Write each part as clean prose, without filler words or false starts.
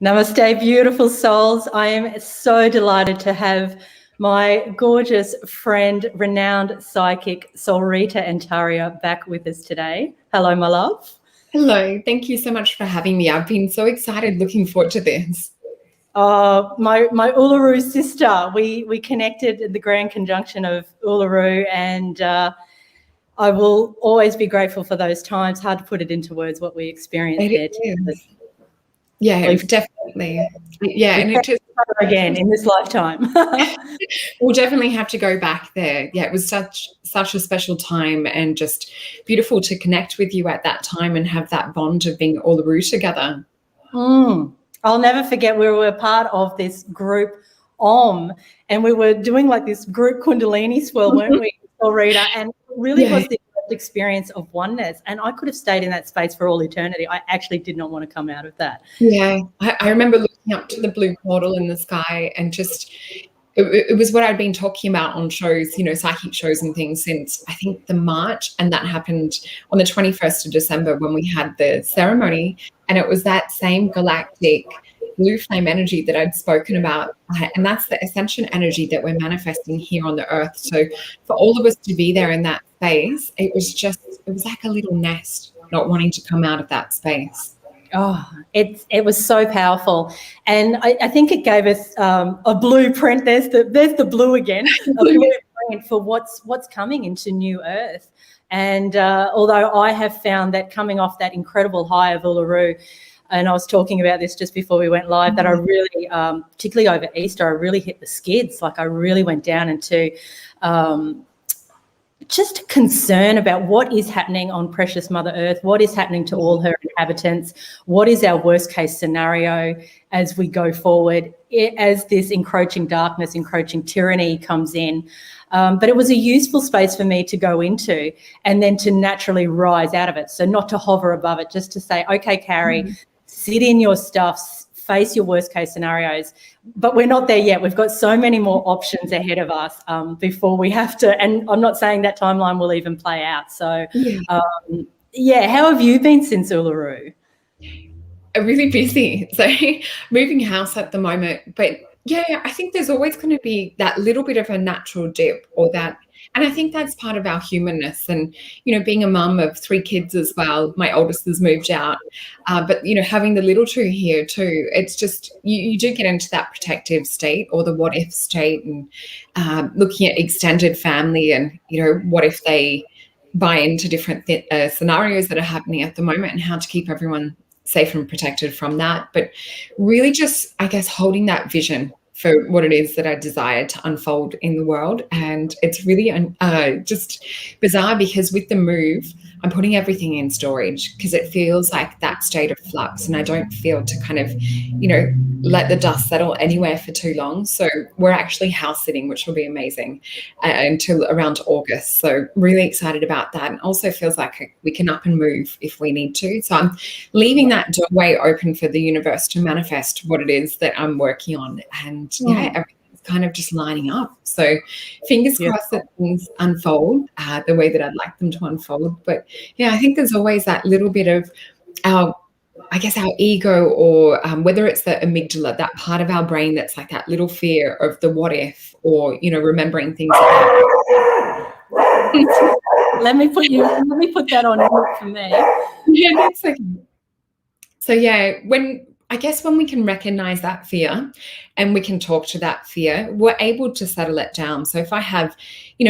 Namaste, beautiful souls. I am so delighted to have my gorgeous friend, renowned psychic, Solreta Antraia, back with us today. Hello, my love. Hello. Thank you so much for having me. I've been so excited, looking forward to this. My Uluru sister, we connected at the grand conjunction of Uluru, and I will always be grateful for those times. Hard to put it into words what we experienced there together. Yeah, definitely. Yeah, and it just again in this lifetime. We'll definitely have to go back there. Yeah, it was such a special time, and just beautiful to connect with you at that time and have that bond of being Uluru together. I'll never forget, we were part of this group and we were doing like this group Kundalini swirl, weren't we, Rita? And it really was the experience of oneness, and I could have stayed in that space for all eternity. I actually did not want to come out of that. Yeah, I remember looking up to the blue portal in the sky, and just it was what I'd been talking about on shows, psychic shows and things, since I think the March, and that happened on the 21st of December when we had the ceremony, and it was that same galactic blue flame energy that I'd spoken about, and that's the ascension energy that we're manifesting here on the earth. So for all of us to be there in that space, it was like a little nest not wanting to come out of that space. Oh, it was so powerful, and I think it gave us a blueprint. There's the blue again, a blueprint for what's coming into New Earth. And although I have found that coming off that incredible high of Uluru, and I was talking about this just before we went live, that I really, particularly over Easter, I really hit the skids. Like I really went down into just concern about what is happening on precious Mother Earth, what is happening to all her inhabitants, what is our worst case scenario as we go forward, as this encroaching darkness, encroaching tyranny comes in. But it was a useful space for me to go into, and then to naturally rise out of it. So not to hover above it, just to say, okay, Carrie, sit in your stuff, face your worst case scenarios. But we're not there yet. We've got so many more options ahead of us before we have to, and I'm not saying that timeline will even play out. So how have you been since Uluru? Really busy. So moving house at the moment, but yeah, I think there's always going to be that little bit of a natural dip, and I think that's part of our humanness. And, being a mum of 3 kids as well, my oldest has moved out, but, having the little 2 here too, it's just, you do get into that protective state, or the what if state, and looking at extended family, and, what if they buy into different scenarios that are happening at the moment, and how to keep everyone safe and protected from that. But really just, I guess, holding that vision for what it is that I desire to unfold in the world. And it's really just bizarre, because with the move, I'm putting everything in storage, because it feels like that state of flux, and I don't feel to kind of, let the dust settle anywhere for too long. So we're actually house sitting, which will be amazing, until around August. So really excited about that. And also feels like we can up and move if we need to. So I'm leaving that doorway open for the universe to manifest what it is that I'm working on. And everything's kind of just lining up. So fingers crossed that things unfold the way that I'd like them to unfold. But I think there's always that little bit of our ego, or whether it's the amygdala, that part of our brain that's like that little fear of the what if, or, remembering things. Let me put that on for me. Yeah, that's okay. So when we can recognize that fear, and we can talk to that fear, we're able to settle it down. So if I have,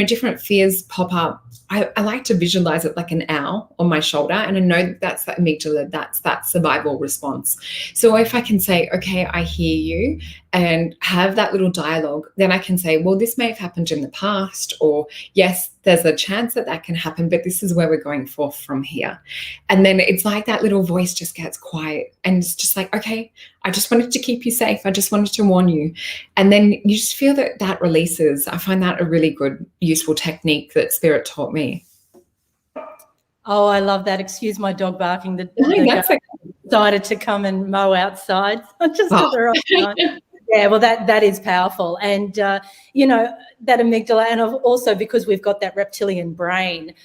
different fears pop up, I like to visualize it like an owl on my shoulder, and I know that's that amygdala, that's that survival response. So if I can say, okay, I hear you, and have that little dialogue, then I can say, well, this may have happened in the past, or yes, there's a chance that can happen, but this is where we're going forth from here. And then it's like that little voice just gets quiet, and it's just like, okay, I just wanted to keep you safe. I just wanted to warn you. And then you just feel that releases. I find that a really good, useful technique that Spirit taught me. Oh, I love that. Excuse my dog barking. The guy decided to come and mow outside just at the right time. Yeah, well, that is powerful. And, that amygdala, and also because we've got that reptilian brain,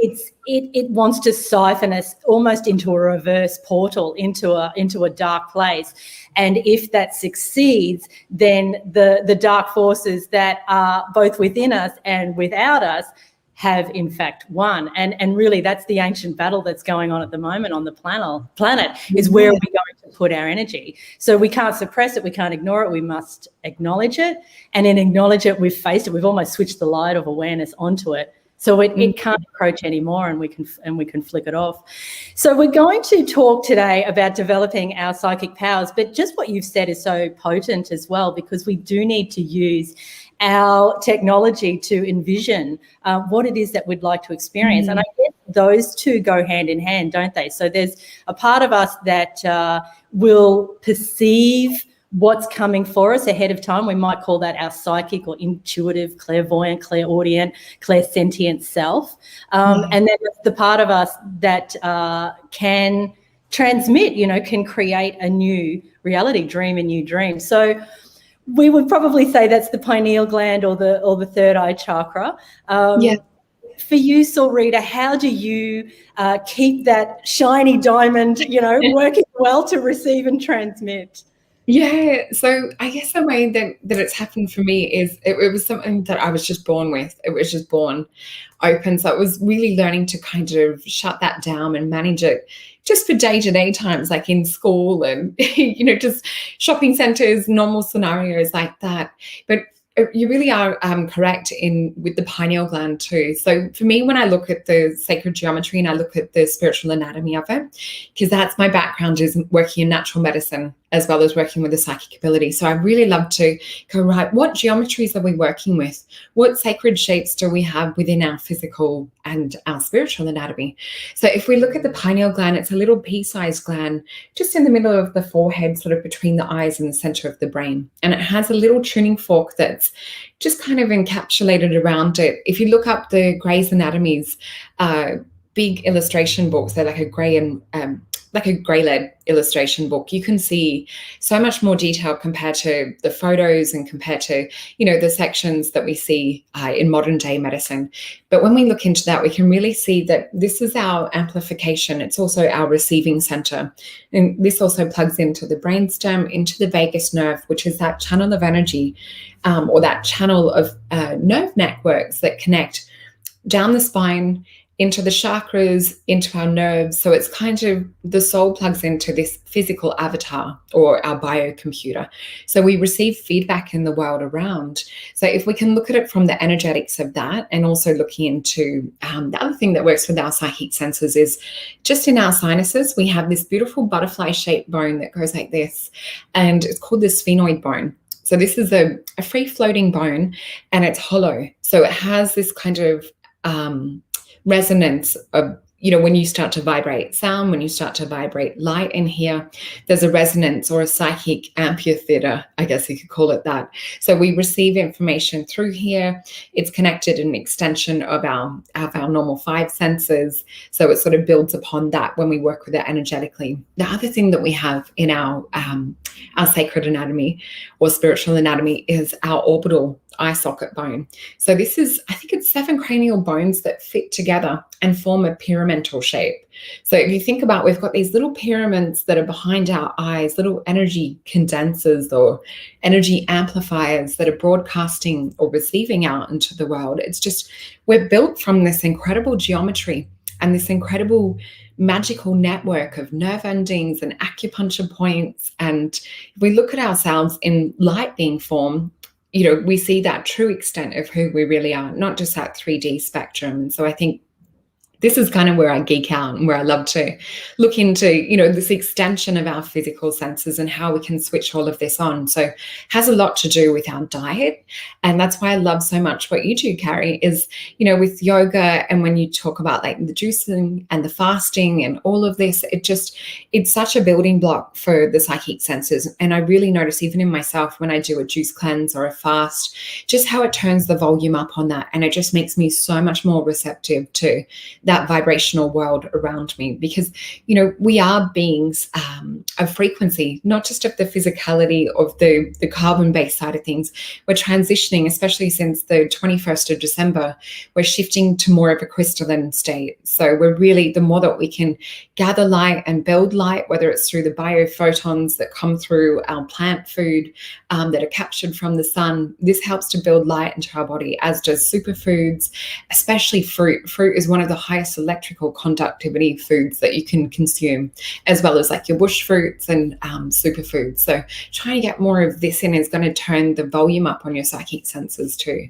it wants to siphon us almost into a reverse portal, into a dark place. And if that succeeds, then the dark forces that are both within us and without us have in fact won. And really that's the ancient battle that's going on at the moment on the planet is where we're going to put our energy. So we can't suppress it, we can't ignore it, we must acknowledge it. And in acknowledge it, we've faced it, we've almost switched the light of awareness onto it. So it can't encroach anymore, and we can flick it off. So we're going to talk today about developing our psychic powers, but just what you've said is so potent as well, because we do need to use our technology to envision what it is that we'd like to experience. And I guess those two go hand in hand, don't they? So there's a part of us that will perceive what's coming for us ahead of time. We might call that our psychic or intuitive, clairvoyant, clairaudient, clairsentient self. And then there's the part of us that can transmit, can create a new reality, dream a new dream. So we would probably say that's the pineal gland or the third eye chakra. For you, Solreta, how do you keep that shiny diamond, working well to receive and transmit? Yeah, so I guess the way that it's happened for me is it was something that I was just born with. It was just born open. So it was really learning to kind of shut that down and manage it just for day-to-day times, like in school and, just shopping centers, normal scenarios like that. But you really are correct with the pineal gland too. So for me, when I look at the sacred geometry and I look at the spiritual anatomy of it, because that's my background, is working in natural medicine as well as working with the psychic ability. So I really love to go, right, what geometries are we working with? What sacred shapes do we have within our physical and our spiritual anatomy? So if we look at the pineal gland, it's a little pea-sized gland just in the middle of the forehead, sort of between the eyes and the center of the brain. And it has a little tuning fork that's just kind of encapsulated around it. If you look up the Gray's Anatomy's big illustration books, they're like a gray and like a grey lead illustration book, you can see so much more detail compared to the photos and compared to, the sections that we see in modern day medicine. But when we look into that, we can really see that this is our amplification. It's also our receiving center. And this also plugs into the brainstem, into the vagus nerve, which is that channel of energy or that channel of nerve networks that connect down the spine, into the chakras, into our nerves. So it's kind of the soul plugs into this physical avatar or our biocomputer. So we receive feedback in the world around. So if we can look at it from the energetics of that, and also looking into the other thing that works with our psychic senses is just in our sinuses, we have this beautiful butterfly-shaped bone that goes like this, and it's called the sphenoid bone. So this is a free-floating bone, and it's hollow. So it has this kind of resonance of, when you start to vibrate sound, when you start to vibrate light in here, there's a resonance or a psychic amphitheater, I guess you could call it that. So we receive information through here. It's connected an extension of our normal 5 senses. So it sort of builds upon that when we work with it energetically. The other thing that we have in our sacred anatomy or spiritual anatomy is our orbital eye socket bone. So this is, I think it's 7 cranial bones that fit together and form a pyramidal shape. So if you think about, we've got these little pyramids that are behind our eyes, little energy condensers or energy amplifiers that are broadcasting or receiving out into the world. It's just, we're built from this incredible geometry and this incredible magical network of nerve endings and acupuncture points. And if we look at ourselves in light being form, we see that true extent of who we really are, not just that 3D spectrum. And so I think this is kind of where I geek out and where I love to look into, this extension of our physical senses and how we can switch all of this on. So it has a lot to do with our diet. And that's why I love so much what you do, Carrie, is, with yoga, and when you talk about like the juicing and the fasting and all of this, it's such a building block for the psychic senses. And I really notice even in myself when I do a juice cleanse or a fast, just how it turns the volume up on that. And it just makes me so much more receptive to that vibrational world around me, because, you know, we are beings of frequency, not just of the physicality of the carbon-based side of things. We're transitioning, especially since the 21st of December, we're shifting to more of a crystalline state. So we're really, the more that we can gather light and build light, whether it's through the biophotons that come through our plant food that are captured from the sun, this helps to build light into our body, as does superfoods, especially fruit. Fruit is one of the highest electrical conductivity foods that you can consume, as well as like your bush fruits and superfoods. So trying to get more of this in is going to turn the volume up on your psychic senses too.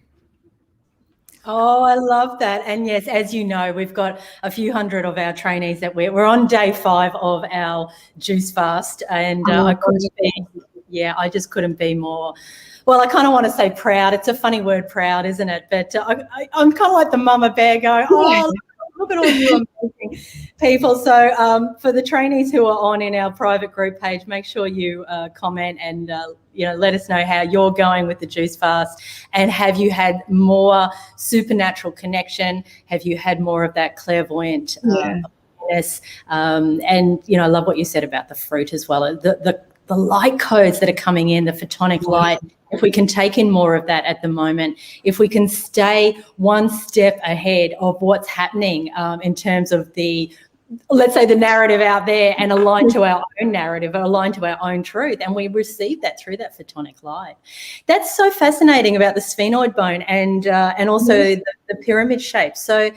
Oh, I love that. And yes, as you know, we've got a few hundred of our trainees that we're on day 5 of our juice fast. And I just couldn't be more, well, I kind of want to say proud. It's a funny word, proud, isn't it? But I'm kind of like the mama bear going, oh, look at all you amazing people. So for the trainees who are on in our private group page, make sure you comment and let us know how you're going with the juice fast, and have you had more supernatural connection? Have you had more of that clairvoyant awareness? And I love what you said about the fruit as well. The light codes that are coming in, the photonic light, if we can take in more of that at the moment, if we can stay one step ahead of what's happening in terms of let's say the narrative out there, and align to our own narrative, or align to our own truth, and we receive that through that photonic light. That's so fascinating about the sphenoid bone and also the pyramid shape. So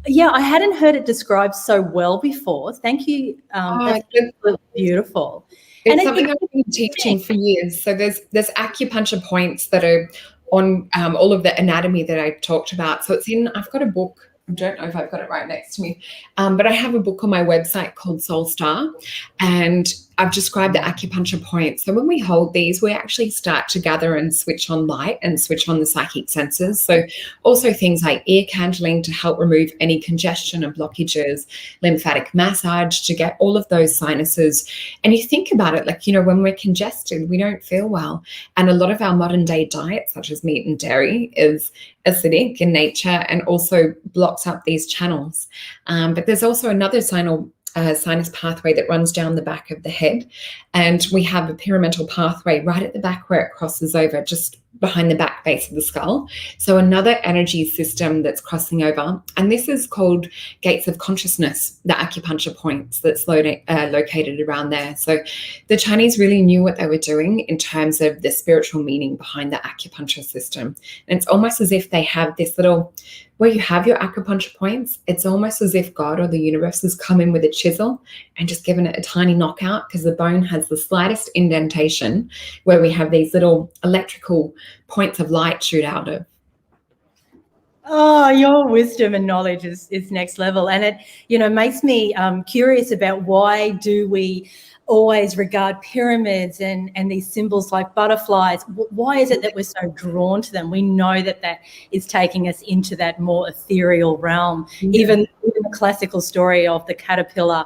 yeah, I hadn't heard it described so well before. Thank you. That's absolutely beautiful. It's something I've been teaching for years. So there's acupuncture points that are on all of the anatomy that I talked about. So I've got a book. I don't know if I've got it right next to me, but I have a book on my website called Soul Star, and I've described the acupuncture points. So when we hold these, we actually start to gather and switch on light and switch on the psychic senses. So also things like ear candling to help remove any congestion and blockages, lymphatic massage to get all of those sinuses. And you think about it, like, when we're congested, we don't feel well. And a lot of our modern day diet, such as meat and dairy, is acidic in nature and also blocks up these channels. But there's also another sinus pathway that runs down the back of the head, and we have a pyramidal pathway right at the back where it crosses over, just behind the back base of the skull. So another energy system that's crossing over, and this is called gates of consciousness, the acupuncture points that's located around there. So the Chinese really knew what they were doing in terms of the spiritual meaning behind the acupuncture system. And it's almost as if they have this little, where you have your acupuncture points, it's almost as if God or the universe has come in with a chisel and just given it a tiny knockout, because the bone has the slightest indentation where we have these little electrical points of light shoot out of. Oh, your wisdom and knowledge is next level. And it, makes me curious about, why do we always regard pyramids and these symbols like butterflies? Why is it that we're so drawn to them? We know that is taking us into that more ethereal realm. Even the classical story of the caterpillar,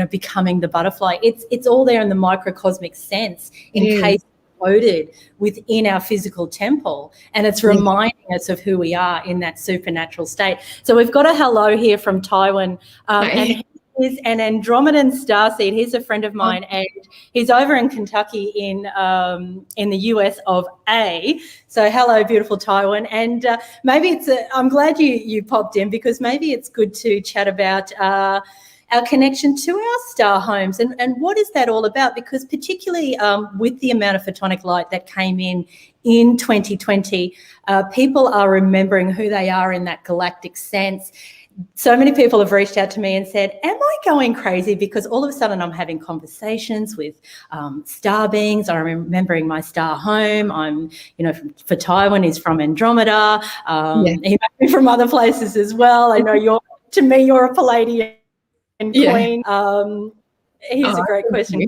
becoming the butterfly. It's all there in the microcosmic sense, encased, coded within our physical temple, and it's reminding us of who we are in that supernatural state. So we've got a hello here from Taiwan, and he's an Andromedan starseed. He's a friend of mine, and he's over in Kentucky in the US of A. So hello, beautiful Taiwan. And maybe I'm glad you popped in, because maybe it's good to chat about our connection to our star homes and what is that all about? Because particularly with the amount of photonic light that came in 2020, people are remembering who they are in that galactic sense. So many people have reached out to me and said, am I going crazy? Because all of a sudden I'm having conversations with star beings. I'm remembering my star home. I'm, for Taiwan, he's from Andromeda. He might be from other places as well. I know you're a Palladian queen. Here's a great question.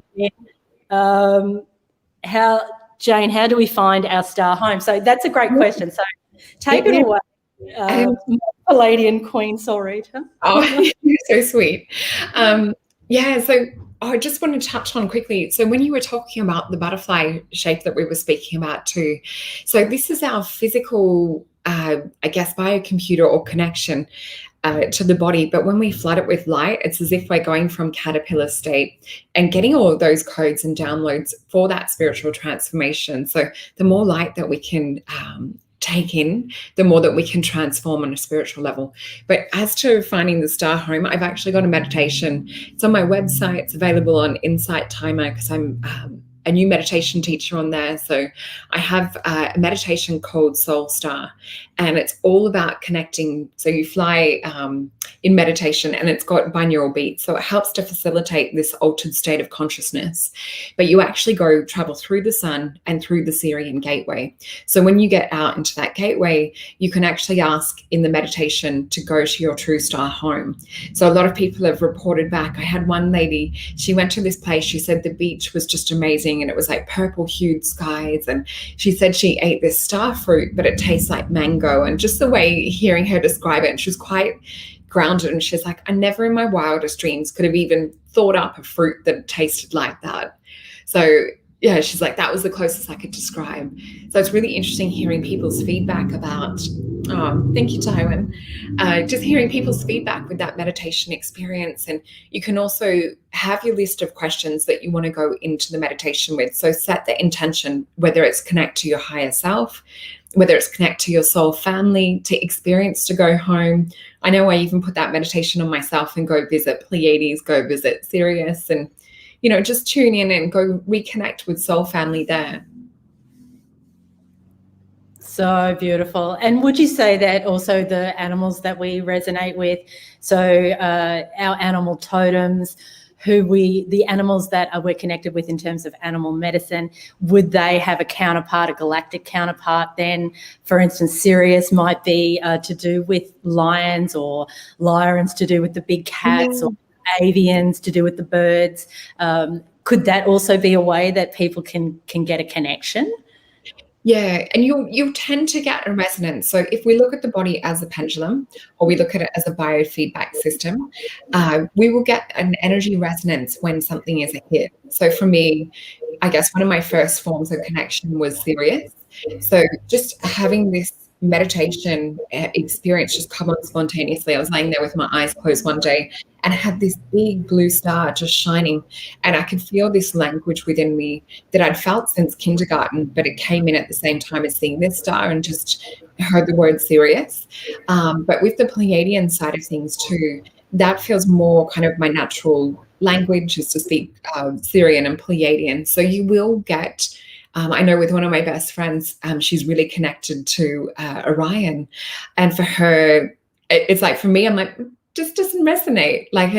Jane, how do we find our star home? So that's a great question. So take it away. Palladian Queen Solreta. Oh, you're so sweet. So I just want to touch on quickly. So when you were talking about the butterfly shape that we were speaking about too, so this is our physical, biocomputer or connection. to the body. But when we flood it with light, it's as if we're going from caterpillar state and getting all of those codes and downloads for that spiritual transformation. So the more light that we can take in, the more that we can transform on a spiritual level. But as to finding the star home, I've actually got a meditation. It's on my website. It's available on Insight Timer because I'm a new meditation teacher on there. So I have a meditation called Soul Star, and it's all about connecting. So you fly in meditation, and it's got binaural beats. So it helps to facilitate this altered state of consciousness. But you actually travel through the sun and through the Sirian gateway. So when you get out into that gateway, you can actually ask in the meditation to go to your true star home. So a lot of people have reported back. I had one lady, she went to this place. She said the beach was just amazing, and it was like purple hued skies. And she said she ate this star fruit, but it tastes like mango. And just the way hearing her describe it, and she was quite grounded, and she's like, I never in my wildest dreams could have even thought up a fruit that tasted like that. So yeah, she's like, that was the closest I could describe. So it's really interesting hearing people's feedback about, thank you, Tywin, just hearing people's feedback with that meditation experience. And you can also have your list of questions that you want to go into the meditation with. So set the intention, whether it's connect to your higher self, whether it's connect to your soul family, to experience to go home. I know I even put that meditation on myself and go visit Pleiades, go visit Sirius, and just tune in and go reconnect with soul family there. So beautiful. And would you say that also the animals that we resonate with, so our animal totems, the animals that we're connected with in terms of animal medicine, would they have a counterpart, a galactic counterpart then? For instance, Sirius might be to do with lions, or Lyrans to do with the big cats, or avians to do with the birds. Could that also be a way that people can get a connection? Yeah, and you'll tend to get a resonance. So if we look at the body as a pendulum, or we look at it as a biofeedback system, we will get an energy resonance when something is a hit. So for me, I guess one of my first forms of connection was Sirius. So just having this meditation experience just come on spontaneously. I was laying there with my eyes closed one day and had this big blue star just shining, and I could feel this language within me that I'd felt since kindergarten, but it came in at the same time as seeing this star, and just heard the word Sirius. But with the Pleiadian side of things too, that feels more kind of my natural language is to speak Sirian and Pleiadian. So you will get I know with one of my best friends, she's really connected to Orion. And for her, it's like, for me, I'm like, just doesn't resonate. Like,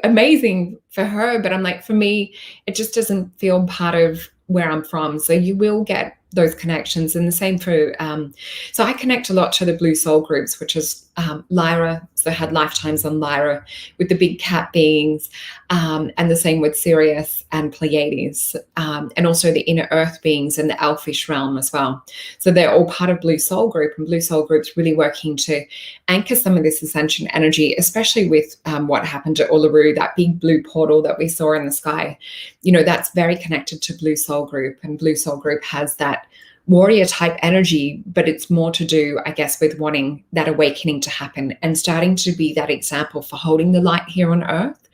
amazing for her. But I'm like, for me, it just doesn't feel part of where I'm from. So you will get those connections. And the same for, so I connect a lot to the Blue Soul groups, which is Lyra. So I had lifetimes on Lyra with the big cat beings, and the same with Sirius and Pleiades, and also the inner earth beings and the elfish realm as well. So they're all part of Blue Soul group, and Blue Soul group's really working to anchor some of this ascension energy, especially with what happened to Uluru, that big blue portal that we saw in the sky. That's very connected to Blue Soul group, and Blue Soul group has that warrior type energy, but it's more to do, I guess, with wanting that awakening to happen and starting to be that example for holding the light here on earth.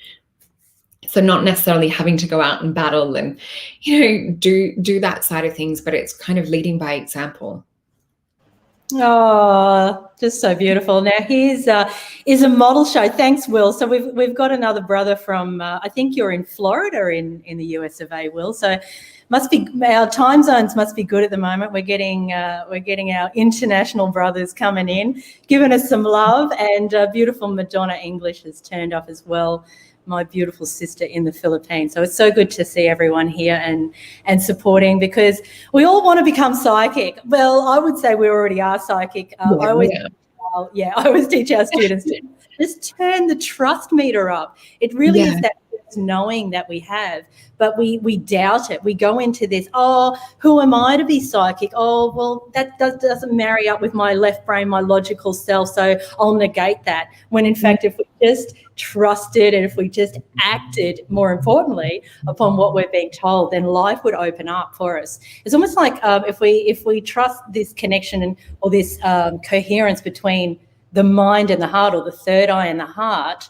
So not necessarily having to go out and battle and, do that side of things, but it's kind of leading by example. Oh, just so beautiful. Now here's is a model show. Thanks, Will. So we've got another brother from I think you're in Florida in the US of A, Will. So must be our time zones must be good at the moment. We're getting our international brothers coming in, giving us some love, and beautiful Madonna English has turned up as well. My beautiful sister in the Philippines. So it's so good to see everyone here and supporting, because we all want to become psychic. Well, I would say we already are psychic. I always teach our students to just turn the trust meter up. It really is that knowing that we have, but we doubt it. We go into this, who am I to be psychic? Oh, well, that doesn't marry up with my left brain, my logical self, so I'll negate that. When in fact, if we just trusted and if we just acted, more importantly, upon what we're being told, then life would open up for us. It's almost like if we trust this connection or this coherence between the mind and the heart, or the third eye and the heart,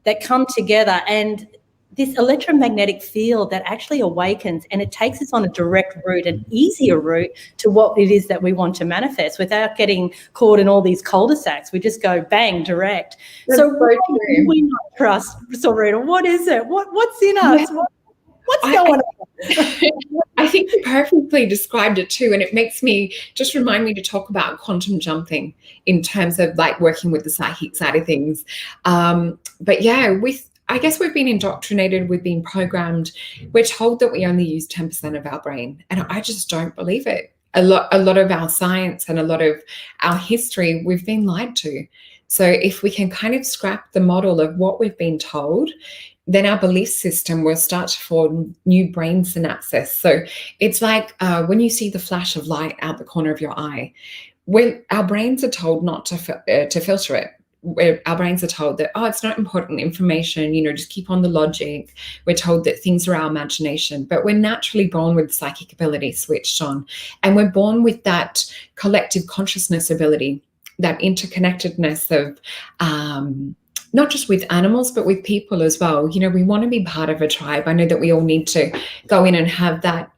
that come together, and this electromagnetic field that actually awakens, and it takes us on a direct route, an easier route to what it is that we want to manifest without getting caught in all these cul-de-sacs. We just go bang, direct. So why do we not trust, Solreta? What is it? What's in us? What's going on? I think you perfectly described it too, and it makes me just remind me to talk about quantum jumping in terms of like working with the psychic side of things. But yeah, I guess we've been indoctrinated, we've been programmed, we're told that we only use 10% of our brain, and I just don't believe it. A lot of our science and a lot of our history, we've been lied to. So if we can kind of scrap the model of what we've been told, then our belief system will start to form new brain synapses. So it's like when you see the flash of light out the corner of your eye, when our brains are told not to filter it. Where our brains are told that, oh, it's not important information, just keep on the logic. We're told that things are our imagination, but we're naturally born with psychic ability switched on. And we're born with that collective consciousness ability, that interconnectedness of not just with animals, but with people as well. We want to be part of a tribe. I know that we all need to go in and have that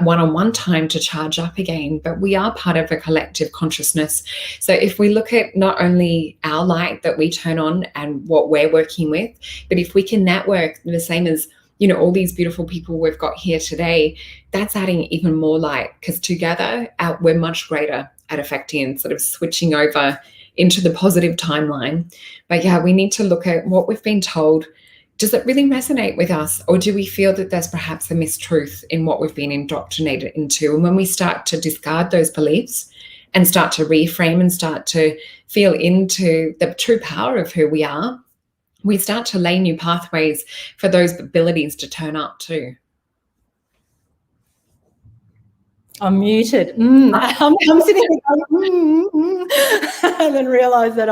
one-on-one time to charge up again, but we are part of a collective consciousness. So if we look at not only our light that we turn on and what we're working with, but if we can network the same as, all these beautiful people we've got here today, that's adding even more light, because together we're much greater at affecting and sort of switching over into the positive timeline. But yeah, we need to look at what we've been told. Does it really resonate with us? Or do we feel that there's perhaps a mistruth in what we've been indoctrinated into? And when we start to discard those beliefs and start to reframe and start to feel into the true power of who we are, we start to lay new pathways for those abilities to turn up too. I'm muted. I'm sitting there going, and then realise that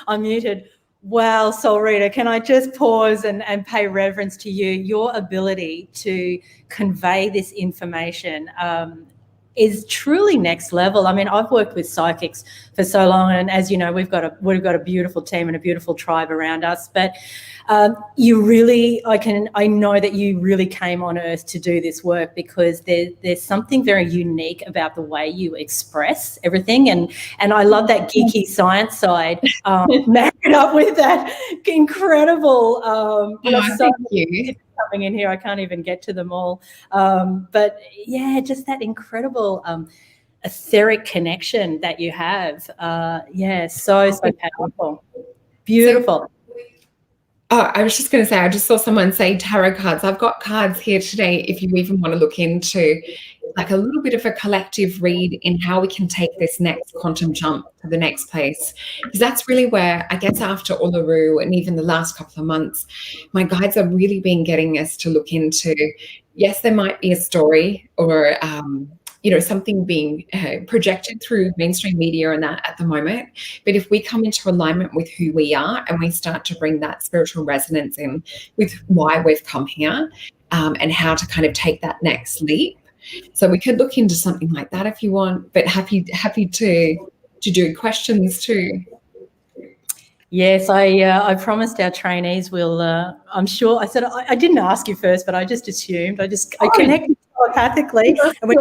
I'm muted. Wow, Solreta, can I just pause and pay reverence to you? Your ability to convey this information is truly next level. I mean, I've worked with psychics for so long, and as you know, we've got a beautiful team and a beautiful tribe around us. But you really, I know that you really came on earth to do this work, because there's something very unique about the way you express everything, and I love that geeky science side married up with that incredible. Thank you. Coming in here, I can't even get to them all, but yeah, just that incredible etheric connection that you have. So powerful, beautiful. I was just going to say, I just saw someone say tarot cards. I've got cards here today if you even want to look into like a little bit of a collective read in how we can take this next quantum jump to the next place. Because that's really where, I guess, after Uluru and even the last couple of months, my guides are really been getting us to look into, yes, there might be a story or something being projected through mainstream media and that at the moment. But if we come into alignment with who we are and we start to bring that spiritual resonance in with why we've come here and how to kind of take that next leap. So we could look into something like that if you want, but happy to do questions too. Yes, I promised our trainees we'll, I'm sure, I said, I didn't ask you first, but I just assumed, I connected telepathically. And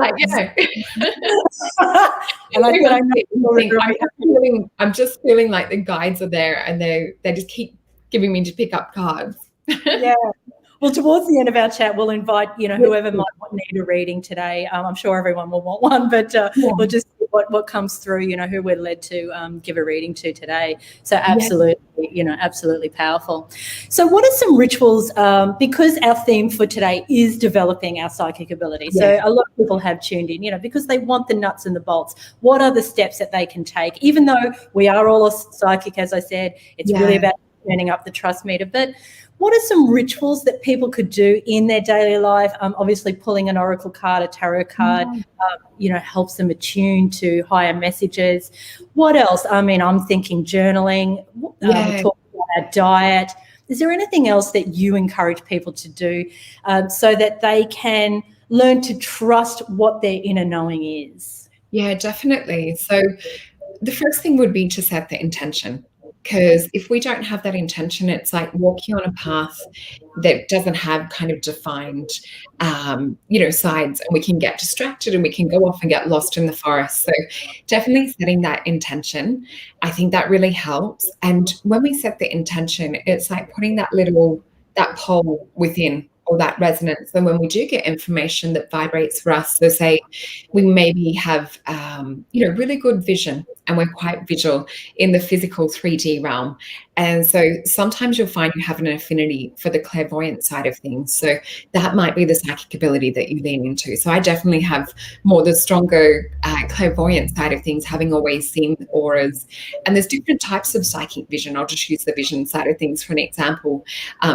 I'm just feeling like the guides are there and they just keep giving me to pick up cards. Yeah. Well, towards the end of our chat, we'll invite, whoever might need a reading today. I'm sure everyone will want one, but we'll just see what comes through, who we're led to give a reading to today. So absolutely, absolutely powerful. So what are some rituals, because our theme for today is developing our psychic ability. So a lot of people have tuned in, because they want the nuts and the bolts. What are the steps that they can take? Even though we are all psychic, as I said, it's really about turning up the trust meter. But what are some rituals that people could do in their daily life? Obviously, pulling an oracle card, a tarot card, helps them attune to higher messages. What else? I mean, I'm thinking journaling, talking about our diet. Is there anything else that you encourage people to do so that they can learn to trust what their inner knowing is? Yeah, definitely. So the first thing would be to set the intention. Because if we don't have that intention, it's like walking on a path that doesn't have kind of defined, sides, and we can get distracted and we can go off and get lost in the forest. So definitely setting that intention, I think that really helps. And when we set the intention, it's like putting that pole within, or that resonance. And when we do get information that vibrates for us, so say we maybe have, really good vision, and we're quite visual in the physical 3D realm. And so sometimes you'll find you have an affinity for the clairvoyant side of things. So that might be the psychic ability that you lean into. So I definitely have more the stronger clairvoyant side of things, having always seen auras. And there's different types of psychic vision. I'll just use the vision side of things for an example,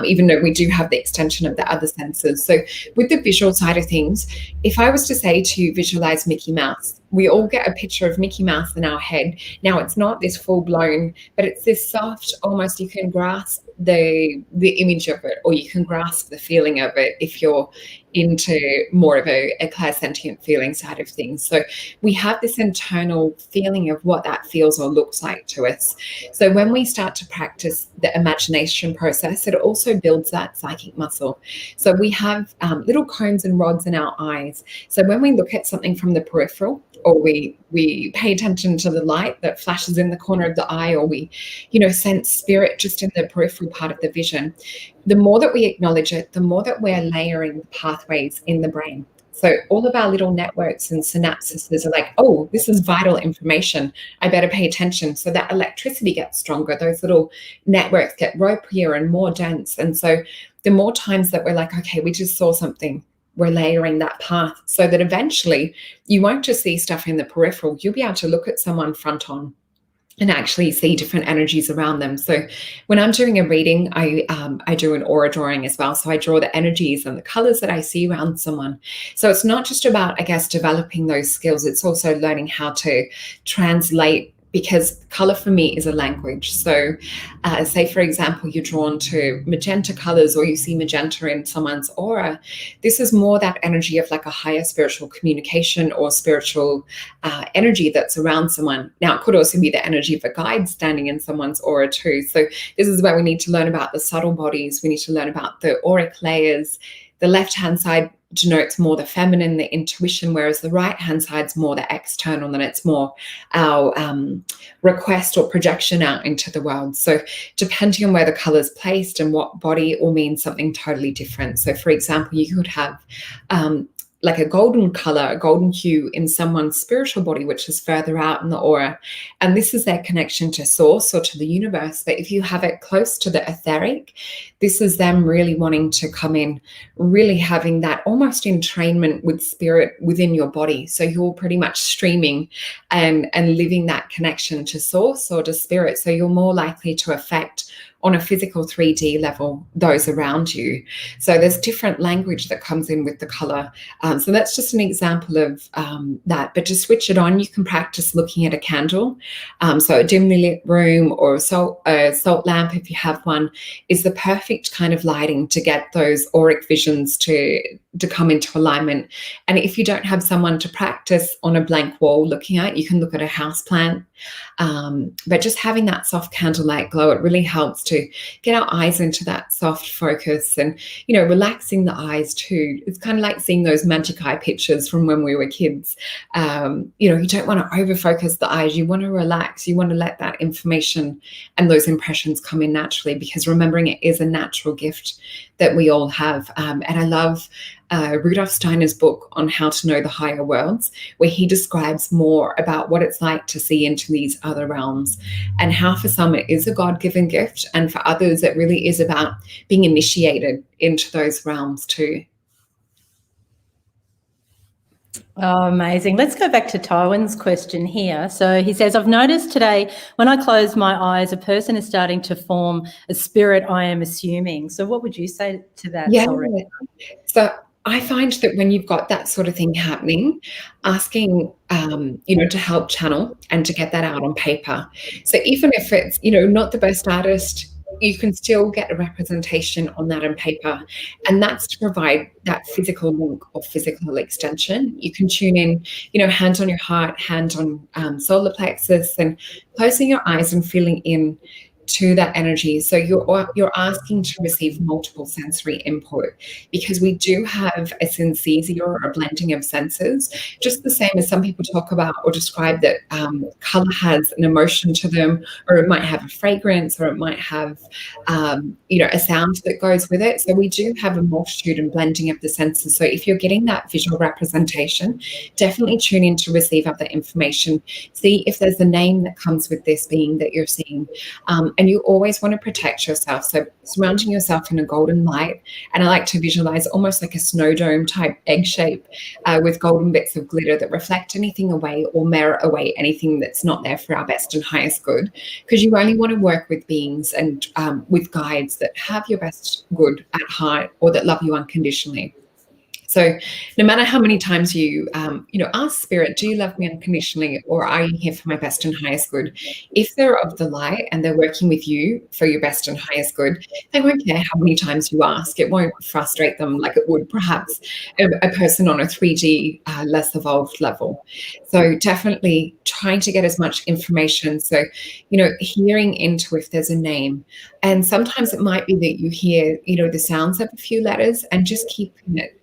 even though we do have the extension of the other senses. So with the visual side of things, if I was to say to visualize Mickey Mouse, we all get a picture of Mickey Mouse in our head. Now, it's not this full blown, but it's this soft, almost you can grasp the image of it, or you can grasp the feeling of it if you're into more of a clairsentient feeling side of things. So we have this internal feeling of what that feels or looks like to us. So when we start to practice the imagination process, it also builds that psychic muscle. So we have little cones and rods in our eyes. So when we look at something from the peripheral, or we pay attention to the light that flashes in the corner of the eye, or we, sense spirit just in the peripheral part of the vision, the more that we acknowledge it, the more that we're layering the pathways in the brain. So all of our little networks and synapses are like, oh, this is vital information. I better pay attention. So that electricity gets stronger. Those little networks get ropier and more dense. And so the more times that we're like, okay, we just saw something, we're layering that path, so that eventually you won't just see stuff in the peripheral. You'll be able to look at someone front on and actually see different energies around them. So when I'm doing a reading, I do an aura drawing as well. So I draw the energies and the colors that I see around someone. So it's not just about, I guess, developing those skills. It's also learning how to translate, because color for me is a language. So say, for example, you're drawn to magenta colors, or you see magenta in someone's aura. This is more that energy of like a higher spiritual communication or spiritual energy that's around someone. Now, it could also be the energy of a guide standing in someone's aura too. So this is where we need to learn about the subtle bodies. We need to learn about the auric layers. The left-hand side denotes more the feminine, the intuition, whereas the right-hand side's more the external, and it's more our request or projection out into the world. So depending on where the color's placed and what body, it will mean something totally different. So for example, you could have like a golden color, a golden hue in someone's spiritual body, which is further out in the aura. And this is their connection to source or to the universe. But if you have it close to the etheric, this is them really wanting to come in, really having that almost entrainment with spirit within your body. So you're pretty much streaming and living that connection to source or to spirit. So you're more likely to affect on a physical 3D level those around you. So there's different language that comes in with the color. So that's just an example of that. But to switch it on, you can practice looking at a candle. So a dimly lit room, or a salt lamp, if you have one, is the perfect kind of lighting to get those auric visions to come into alignment. And if you don't have someone to practice on a blank wall looking at, you can look at a house plant. But just having that soft candlelight glow, it really helps to get our eyes into that soft focus, and, relaxing the eyes too. It's kind of like seeing those magic eye pictures from when we were kids. You don't want to over focus the eyes. You want to relax. You want to let that information and those impressions come in naturally, because remembering it is a natural gift that we all have. And I love Rudolf Steiner's book on how to know the higher worlds, where he describes more about what it's like to see into these other realms, and how for some it is a God-given gift, and for others it really is about being initiated into those realms too. Oh, amazing. Let's go back to Tywin's question here. So he says, I've noticed today when I close my eyes, a person is starting to form a spirit, I am assuming. So what would you say to that? Yeah. So I find that when you've got that sort of thing happening, asking, to help channel and to get that out on paper. So even if it's, not the best artist, you can still get a representation on that on paper. And that's to provide that physical link or physical extension. You can tune in, hand on your heart, hand on solar plexus, and closing your eyes and feeling in to that energy. So you're asking to receive multiple sensory input, because we do have a synesthesia or a blending of senses, just the same as some people talk about or describe that color has an emotion to them, or it might have a fragrance, or it might have a sound that goes with it. So we do have a multitude and blending of the senses. So if you're getting that visual representation, definitely tune in to receive other information. See if there's a name that comes with this being that you're seeing. And you always want to protect yourself. So surrounding yourself in a golden light. And I like to visualize almost like a snow dome type egg shape with golden bits of glitter that reflect anything away or mirror away anything that's not there for our best and highest good. Because you only want to work with beings and with guides that have your best good at heart, or that love you unconditionally. So no matter how many times you ask Spirit, do you love me unconditionally, or are you here for my best and highest good? If they're of the light and they're working with you for your best and highest good, they won't care how many times you ask. It won't frustrate them like it would perhaps a person on a 3D less evolved level. So definitely trying to get as much information. So, hearing into if there's a name. And sometimes it might be that you hear, the sounds of a few letters, and just keeping it,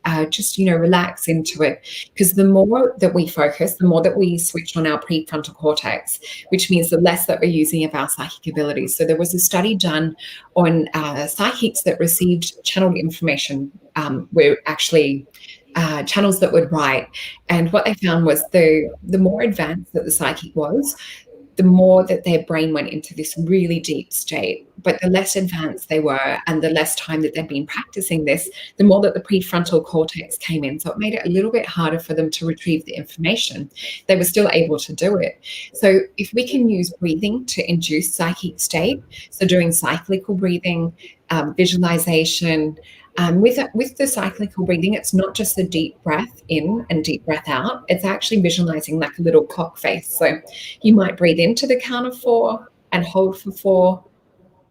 relax into it. Because the more that we focus, the more that we switch on our prefrontal cortex, which means the less that we're using of our psychic abilities. So there was a study done on psychics that received channeled information, were actually channels that would write. And what they found was the more advanced that the psychic was, the more that their brain went into this really deep state. But the less advanced they were, and the less time that they'd been practicing this, the more that the prefrontal cortex came in. So it made it a little bit harder for them to retrieve the information. They were still able to do it. So if we can use breathing to induce psychic state, so doing cyclical breathing, visualization, with the cyclical breathing, it's not just the deep breath in and deep breath out. It's actually visualizing like a little clock face. So you might breathe into the count of 4 and hold for 4,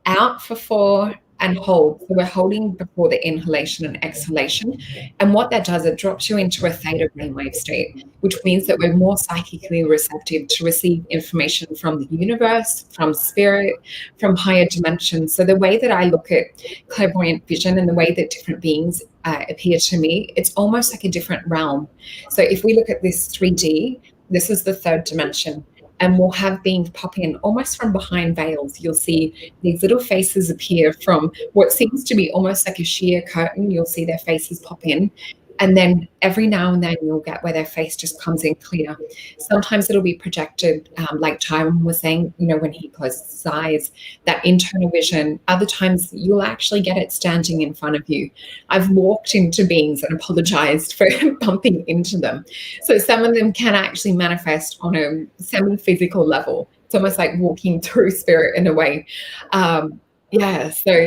out for 4 and hold. So we're holding before the inhalation and exhalation. And what that does, it drops you into a theta brainwave state, which means that we're more psychically receptive to receive information from the universe, from spirit, from higher dimensions. So the way that I look at clairvoyant vision and the way that different beings appear to me, it's almost like a different realm. So if we look at this 3D, this is the third dimension. And we'll have beings pop in almost from behind veils. You'll see these little faces appear from what seems to be almost like a sheer curtain. You'll see their faces pop in. And then every now and then you'll get where their face just comes in clear. Sometimes it'll be projected, like Tyron was saying, when he closes his eyes, that internal vision. Other times you'll actually get it standing in front of you. I've walked into beings and apologized for bumping into them. So some of them can actually manifest on a semi-physical level. It's almost like walking through spirit in a way. So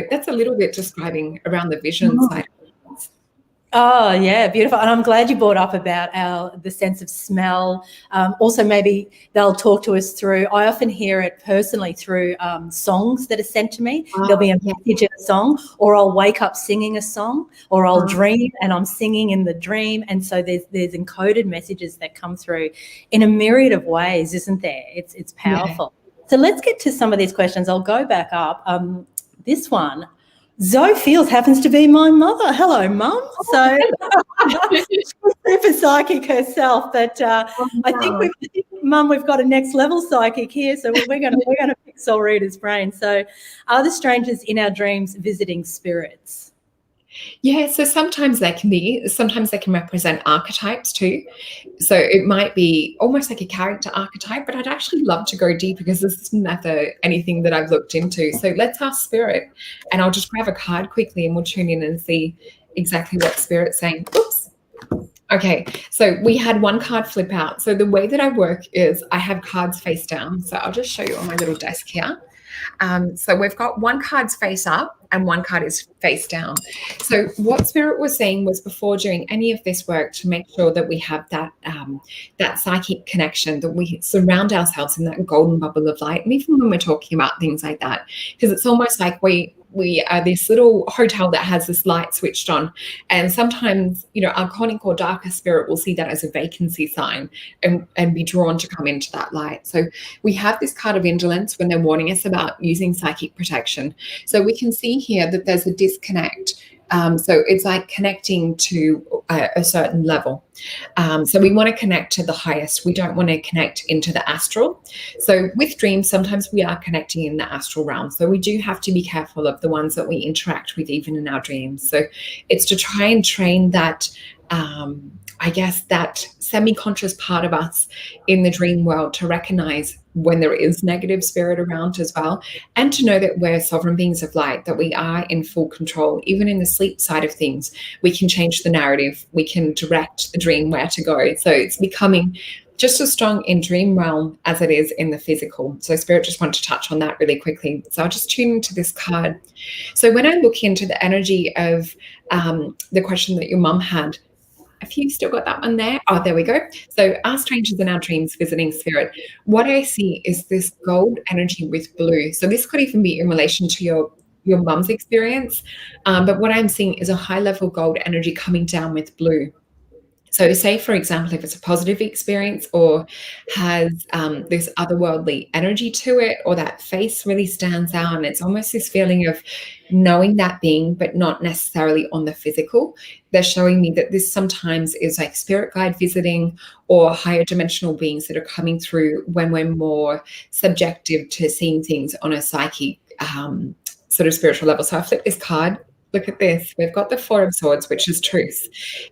that's a little bit describing around the vision side. Oh, yeah, beautiful. And I'm glad you brought up about the sense of smell. Also, maybe they'll talk to us through, I often hear it personally through songs that are sent to me. There'll be a message in a song, or I'll wake up singing a song, or I'll dream and I'm singing in the dream. And so there's encoded messages that come through in a myriad of ways, isn't there? It's powerful. Yeah. So let's get to some of these questions. I'll go back up. This one. Zoe Fields happens to be my mother. Hello, Mum. So she's super psychic herself, but I think Mum, we've got a next level psychic here, so we're going to pick Solreta's brain. So, are the strangers in our dreams visiting spirits? Yeah, so sometimes they can represent archetypes too. So it might be almost like a character archetype, but I'd actually love to go deep because this is never anything that I've looked into. So let's ask Spirit, and I'll just grab a card quickly and we'll tune in and see exactly what Spirit's saying. Oops. Okay, so we had one card flip out. So the way that I work is I have cards face down. So I'll just show you on my little desk here. So we've got one card's face up and one card is face down. So what Spirit was saying was, before doing any of this work, to make sure that we have that that psychic connection, that we surround ourselves in that golden bubble of light. And even when we're talking about things like that, because it's almost like we are this little hotel that has this light switched on, and sometimes, you know, archonic or darker spirit will see that as a vacancy sign and be drawn to come into that light. So we have this card of indolence when they're warning us about using psychic protection. So we can see here that there's a disconnect. So it's like connecting to a certain level. So we want to connect to the highest. We don't want to connect into the astral. So with dreams, sometimes we are connecting in the astral realm. So we do have to be careful of the ones that we interact with even in our dreams. So it's to try and train that, I guess, that semi-conscious part of us in the dream world to recognize when there is negative spirit around as well, and to know that we're sovereign beings of light, that we are in full control. Even in the sleep side of things, we can change the narrative, we can direct the dream where to go. So it's becoming just as strong in dream realm as it is in the physical. So Spirit just want to touch on that really quickly. So I'll just tune into this card. So when I look into the energy of the question that your mum had, have you still got that one there? Oh, there we go. So our strangers in our dreams visiting spirit. What I see is this gold energy with blue. So this could even be in relation to your mum's experience. But what I'm seeing is a high level gold energy coming down with blue. So say, for example, if it's a positive experience or has this otherworldly energy to it, or that face really stands out, and it's almost this feeling of knowing that being, but not necessarily on the physical. They're showing me that this sometimes is like spirit guide visiting or higher dimensional beings that are coming through when we're more subjective to seeing things on a psychic sort of spiritual level. So I flip this card. Look at this. We've got the Four of Swords, which is truth.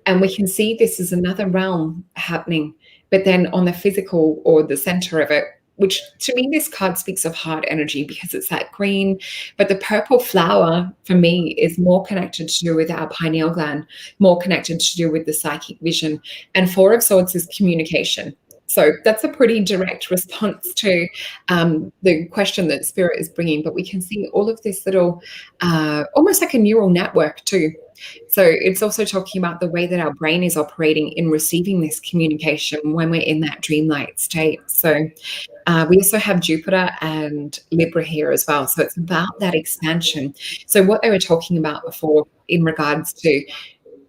And we can see this is another realm happening, but then on the physical or the center of it, which to me, this card speaks of heart energy because it's that green, but the purple flower for me is more connected to do with our pineal gland, more connected to do with the psychic vision. And Four of Swords is communication. So that's a pretty direct response to the question that Spirit is bringing. But we can see all of this little, almost like a neural network too. So it's also talking about the way that our brain is operating in receiving this communication when we're in that dreamlike state. So we also have Jupiter and Libra here as well. So it's about that expansion. So what they were talking about before in regards to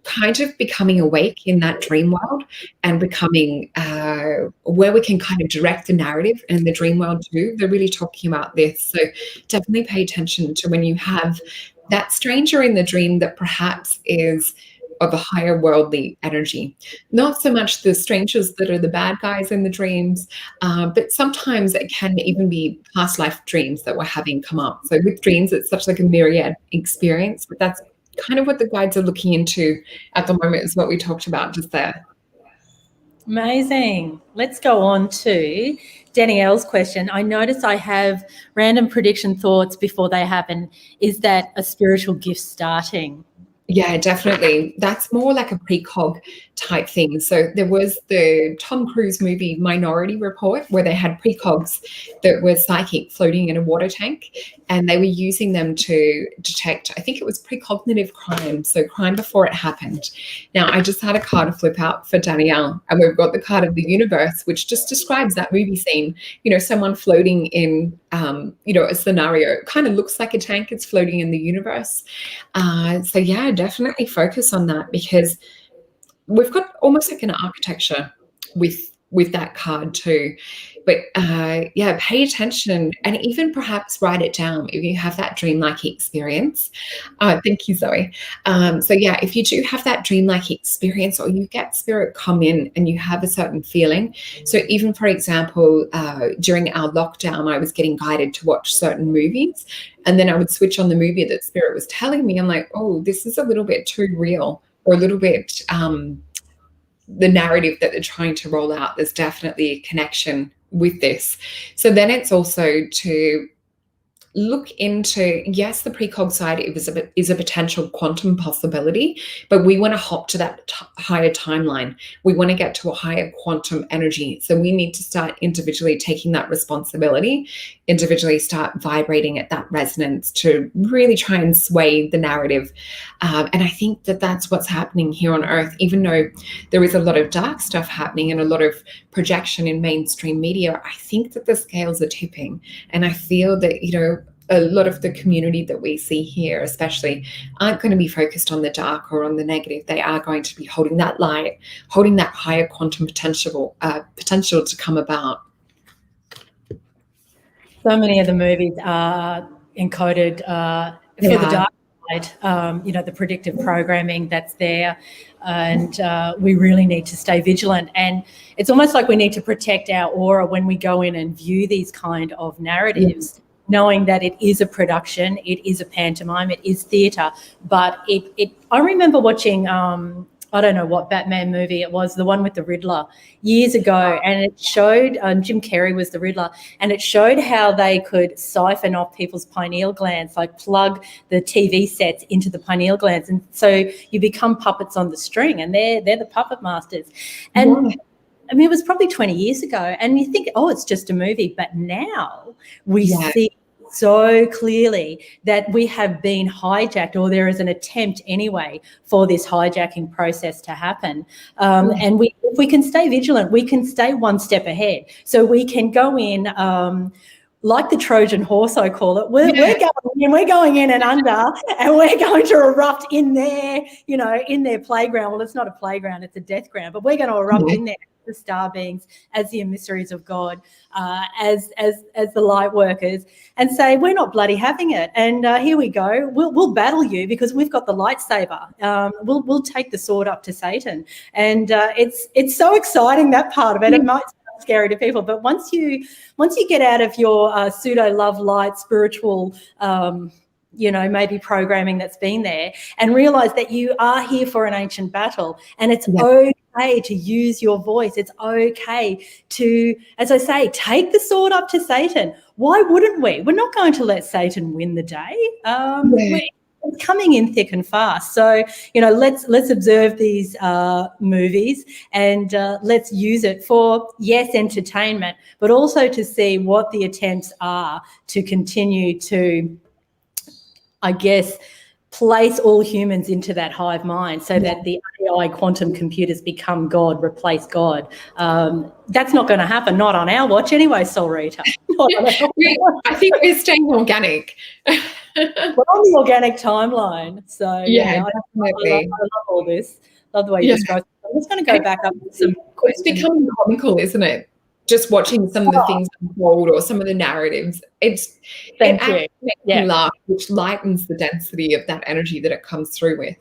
kind of becoming awake in that dream world and becoming where we can kind of direct the narrative in the dream world too. They're really talking about this. So definitely pay attention to when you have that stranger in the dream that perhaps is of a higher worldly energy. Not so much the strangers that are the bad guys in the dreams, but sometimes it can even be past life dreams that we're having come up. So with dreams, it's such like a myriad experience, but that's kind of what the guides are looking into at the moment, is what we talked about just there. Amazing. Let's go on to Danielle's question. I notice I have random prediction thoughts before they happen. Is that a spiritual gift starting? Yeah, definitely. That's more like a precog type thing. So there was the Tom Cruise movie Minority Report, where they had precogs that were psychic floating in a water tank, and they were using them to detect, I think it was precognitive crime, so crime before it happened. Now, I just had a card to flip out for Danielle, and we've got the card of the universe, which just describes that movie scene. You know, someone floating in, you know, a scenario. It kind of looks like a tank. It's floating in the universe. So yeah, definitely focus on that, because we've got almost like an architecture with that card too. But yeah, pay attention and even perhaps write it down if you have that dreamlike experience. Thank you, Zoe. So yeah, if you do have that dreamlike experience, or you get spirit come in and you have a certain feeling. So even, for example, during our lockdown, I was getting guided to watch certain movies, and then I would switch on the movie that spirit was telling me. I'm like, oh, this is a little bit too real, or a little bit the narrative that they're trying to roll out. There's definitely a connection with this. So then it's also to look into, yes, the precog side is a potential quantum possibility, but we want to hop to that higher timeline. We want to get to a higher quantum energy. So we need to start individually taking that responsibility, individually start vibrating at that resonance to really try and sway the narrative. And I think that that's what's happening here on Earth, even though there is a lot of dark stuff happening and a lot of projection in mainstream media. I think that the scales are tipping. And I feel that, a lot of the community that we see here, especially, aren't going to be focused on the dark or on the negative. They are going to be holding that light, holding that higher quantum potential to come about. So many of the movies are encoded for the dark side, the predictive programming that's there. And we really need to stay vigilant. And it's almost like we need to protect our aura when we go in and view these kind of narratives, knowing that it is a production, it is a pantomime, it is theatre. But I remember watching, I don't know what Batman movie it was, the one with the Riddler years ago, and it showed, Jim Carrey was the Riddler, and it showed how they could siphon off people's pineal glands, like plug the TV sets into the pineal glands. And so you become puppets on the string, and they're the puppet masters. And I mean, it was probably 20 years ago, and you think, oh, it's just a movie. But now we see so clearly that we have been hijacked, or there is an attempt anyway for this hijacking process to happen. And if we can stay vigilant, we can stay one step ahead. So we can go in like the Trojan horse, I call it. We're going in and under, and we're going to erupt in their, in their playground. Well, it's not a playground, it's a death ground, but we're going to erupt in there. The star beings, as the emissaries of God, as the light workers, and say, we're not bloody having it. And here we go. We'll battle you because we've got the lightsaber. We'll take the sword up to Satan. And it's so exciting, that part of it. It might sound scary to people, but once you get out of your pseudo love light spiritual maybe programming that's been there, and realize that you are here for an ancient battle, and it's okay to use your voice. It's okay to, as I say, take the sword up to Satan. Why wouldn't we? We're not going to let Satan win the day. It's coming in thick and fast. So, let's observe these movies, and let's use it for, yes, entertainment, but also to see what the attempts are to continue to, I guess, place all humans into that hive mind so that the AI quantum computers become God, replace God. That's not going to happen, not on our watch anyway, Solreta. I think we're staying organic. We're on the organic timeline. So, I love all this. Love the way you describe it. I'm just going to go back up to some questions. It's becoming comical, isn't it? Just watching some of the things unfold, or some of the narratives. It actually makes me laugh, which lightens the density of that energy that it comes through with.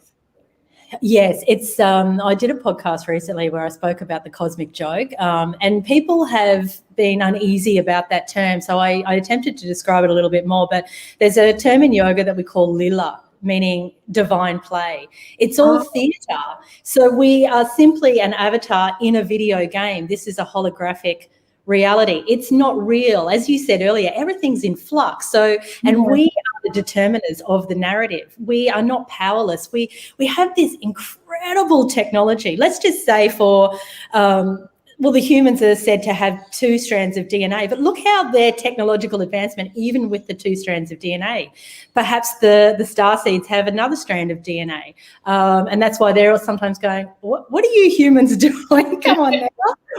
Yes, it's. I did a podcast recently where I spoke about the cosmic joke, and people have been uneasy about that term. So I attempted to describe it a little bit more, but there's a term in yoga that we call lila, meaning divine play. It's all theatre. So we are simply an avatar in a video game. This is a holographic reality. It's not real. As you said earlier, everything's in flux. So, and we are the determiners of the narrative. We are not powerless. We have this incredible technology. Let's just say for the humans are said to have 2 strands of DNA, but look how their technological advancement, even with the 2 strands of DNA, perhaps the starseeds have another strand of DNA. And that's why they're sometimes going, what are you humans doing? Come on now.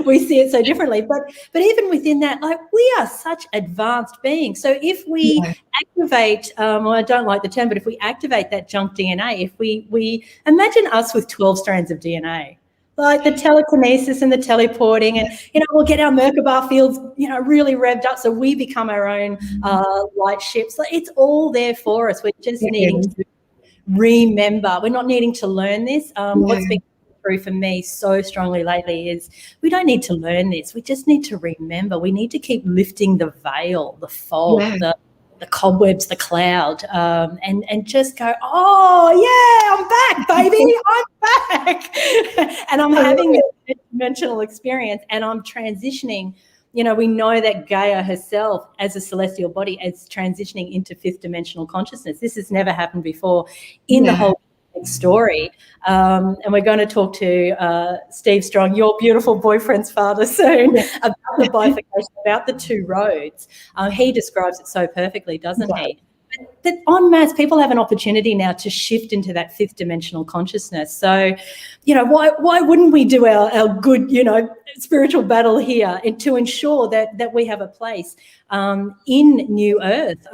We see it so differently. But even within that, like, we are such advanced beings. So if we activate, I don't like the term, but if we activate that junk DNA, if we imagine us with 12 strands of DNA, like the telekinesis and the teleporting, and we'll get our Merkaba fields really revved up so we become our own light ships. Like, it's all there for us. We're just needing to remember. We're not needing to learn this. What's been through for me so strongly lately is we don't need to learn this. We just need to remember. We need to keep lifting the veil, the fog, the cobwebs, the cloud, and just go, I'm back, baby, I'm back. And I'm having this dimensional experience, and I'm transitioning we know that Gaia herself as a celestial body is transitioning into fifth dimensional consciousness. This has never happened before in the whole story. And we're going to talk to Steve Strong, your beautiful boyfriend's father, soon, about the bifurcation, about the two roads. He describes it so perfectly, doesn't he? But en masse, people have an opportunity now to shift into that fifth dimensional consciousness. So, why wouldn't we do our good, spiritual battle here and to ensure that we have a place in New Earth?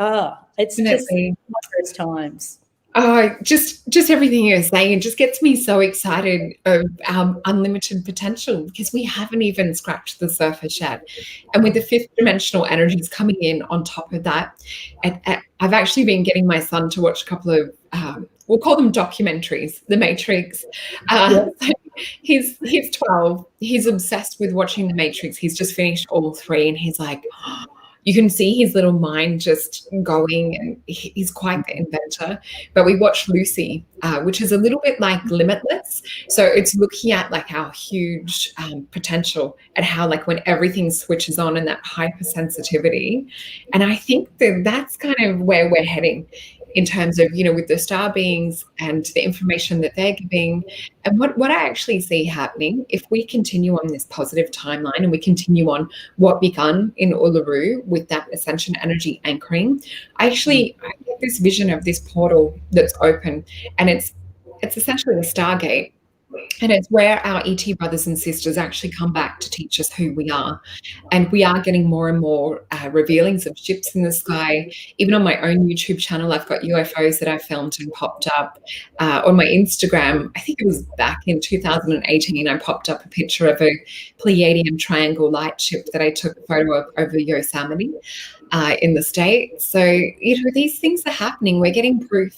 It's just wondrous times. Oh, just everything you're saying just gets me so excited of our unlimited potential, because we haven't even scratched the surface yet. And with the fifth dimensional energies coming in on top of that, I've actually been getting my son to watch a couple of, we'll call them documentaries, The Matrix. So he's 12. He's obsessed with watching The Matrix. He's just finished all 3, and he's like, you can see his little mind just going, and he's quite the inventor. But we watched Lucy, which is a little bit like Limitless. So it's looking at like our huge potential and how like when everything switches on and that hypersensitivity. And I think that's kind of where we're heading in terms of, with the star beings and the information that they're giving. And what I actually see happening, if we continue on this positive timeline and we continue on what begun in Uluru with that ascension energy anchoring, I get this vision of this portal that's open, and it's essentially a stargate. And it's where our ET brothers and sisters actually come back to teach us who we are. And we are getting more and more revealings of ships in the sky. Even on my own YouTube channel, I've got UFOs that I filmed and popped up. On my Instagram, I think it was back in 2018, I popped up a picture of a Pleiadian triangle light ship that I took a photo of over Yosemite in the States. So, these things are happening. We're getting proof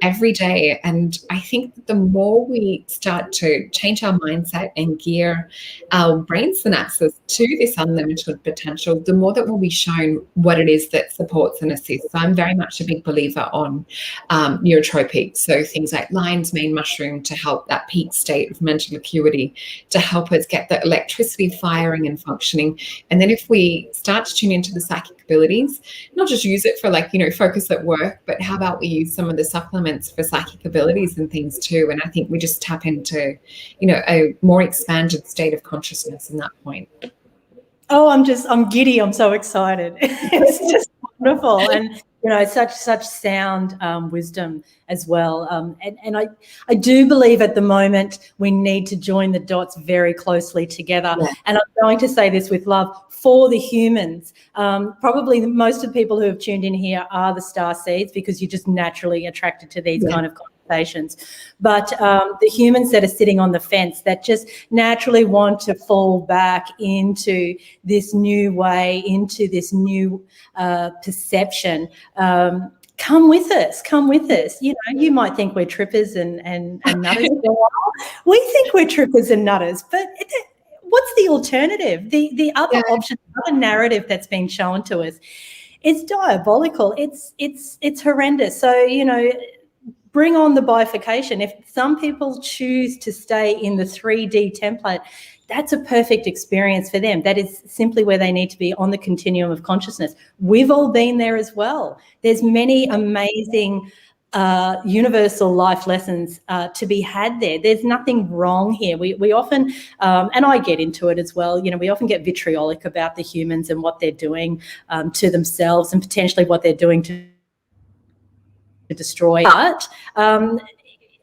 every day. And I think that the more we start to change our mindset and gear our brain synapses to this unlimited potential, the more that we'll be shown what it is that supports and assists. So I'm very much a big believer on neurotropics. So things like lion's mane mushroom to help that peak state of mental acuity, to help us get the electricity firing and functioning. And then if we start to tune into the psychic abilities, not just use it for focus at work, but how about we use some of the supplements for psychic abilities and things too. And I think we just tap into, a more expanded state of consciousness in that point. Oh, I'm giddy. I'm so excited. It's just wonderful. And, such sound wisdom as well. And I do believe at the moment we need to join the dots very closely together. Yeah. And I'm going to say this with love for the humans. Probably most of the people who have tuned in here are the star seeds, because you're just naturally attracted to these kind of conversations. But the humans that are sitting on the fence, that just naturally want to fall back into this new way, into this new perception, come with us. You might think we're trippers and nutters. We think we're trippers and nutters, but what's the alternative? The other option, the other narrative that's been shown to us, it's diabolical. It's horrendous. So, bring on the bifurcation. If some people choose to stay in the 3D template, that's a perfect experience for them. That is simply where they need to be on the continuum of consciousness. We've all been there as well. There's many amazing universal life lessons to be had there. There's nothing wrong here. We often, and I get into it as well, we often get vitriolic about the humans and what they're doing to themselves and potentially what they're doing to destroy. But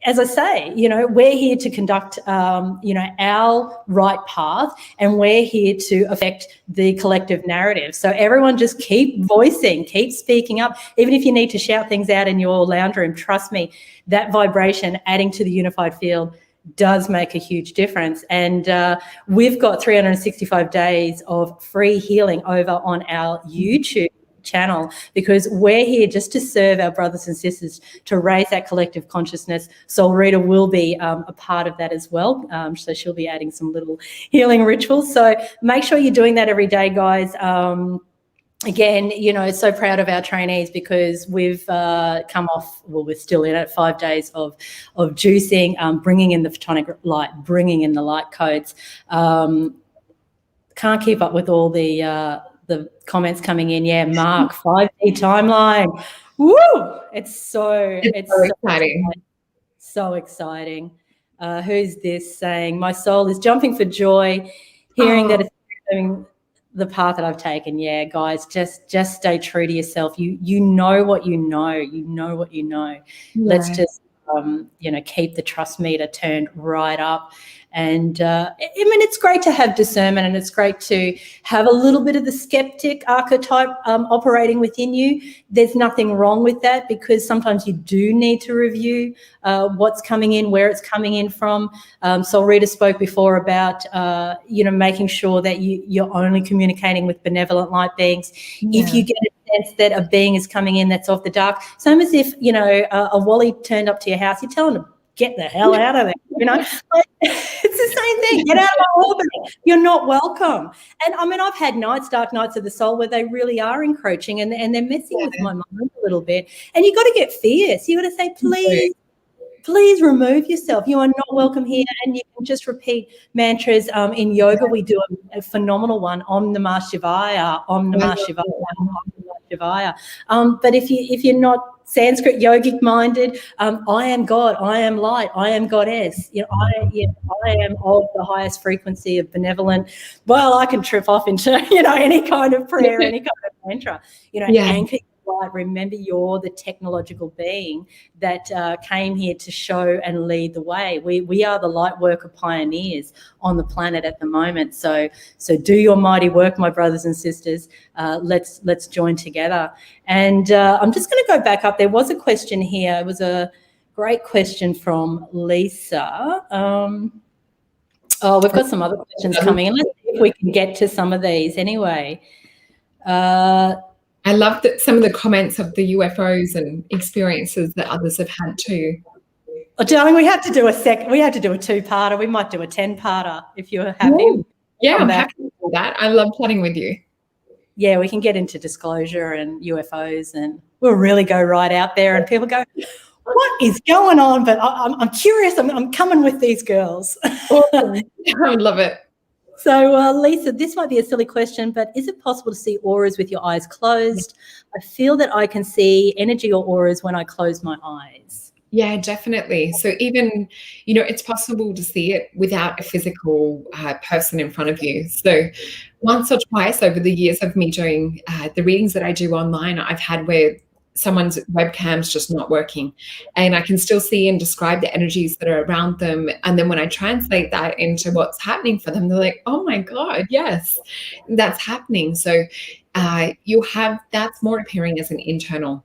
as I say, we're here to conduct, our right path, and we're here to affect the collective narrative. So everyone just keep voicing, keep speaking up. Even if you need to shout things out in your lounge room, trust me, that vibration adding to the unified field does make a huge difference. And we've got 365 days of free healing over on our YouTube channel, because we're here just to serve our brothers and sisters, to raise that collective consciousness. Solreta will be a part of that as well. So she'll be adding some little healing rituals. So make sure you're doing that every day, guys. Again, so proud of our trainees, because we've come off, we're still in it, 5 days of juicing, bringing in the photonic light, bringing in the light codes. can't keep up with all the comments coming in. Yeah, Mark, 5D timeline. Woo! It's so exciting. So exciting. Who's this saying? My soul is jumping for joy, hearing that it's doing the path that I've taken. Yeah, guys, just stay true to yourself. You know what you know. You know what you know. Yeah. Let's just keep the trust meter turned right up. And I mean, it's great to have discernment, and it's great to have a little bit of the skeptic archetype operating within you. There's nothing wrong with that, because sometimes you do need to review what's coming in, where it's coming in from. Solreta spoke before about, making sure that you're only communicating with benevolent light beings. Yeah. If you get a sense that a being is coming in that's of the dark, same as if, a Wally turned up to your house, you're telling them, get the hell out of there, it's the same thing. Get out of my orbit. You're not welcome. And I mean, I've had dark nights of the soul, where they really are encroaching and they're messing with my mind a little bit. And you've got to get fierce. You've got to say, please remove yourself. You are not welcome here. And you can just repeat mantras. In yoga, we do a phenomenal one, Om Namah Shivaya, Om Namah Shivaya, Om Namah Shivaya. But if you're not Sanskrit yogic minded, I am God, I am light, I am goddess. I am of the highest frequency of benevolent. Well, I can trip off into any kind of prayer, any kind of mantra. Anchor your light. Remember, you're the technological being that came here to show and lead the way. We are the light worker pioneers on the planet at the moment. So do your mighty work, my brothers and sisters. Let's join together. And I'm just going to go back up. There was a question here. It was a great question from Lisa. We've got some other questions coming in. Let's see if we can get to some of these anyway. I love that some of the comments of the UFOs and experiences that others have had too. Oh, darling, we have to do a two-parter. We might do a 10-parter if you're happy. Ooh, yeah, I'm happy with that. I love chatting with you. Yeah, we can get into disclosure and UFOs, and we'll really go right out there, and people go, what is going on? But I'm curious. I'm coming with these girls. Awesome. I love it. So, Lisa, this might be a silly question, but is it possible to see auras with your eyes closed? I feel that I can see energy or auras when I close my eyes. Yeah, definitely. So even, it's possible to see it without a physical person in front of you. So once or twice over the years of me doing the readings that I do online, I've had where someone's webcam's just not working, and I can still see and describe the energies that are around them. And then when I translate that into what's happening for them, they're like, oh my God, yes, that's happening. So that's more appearing as an internal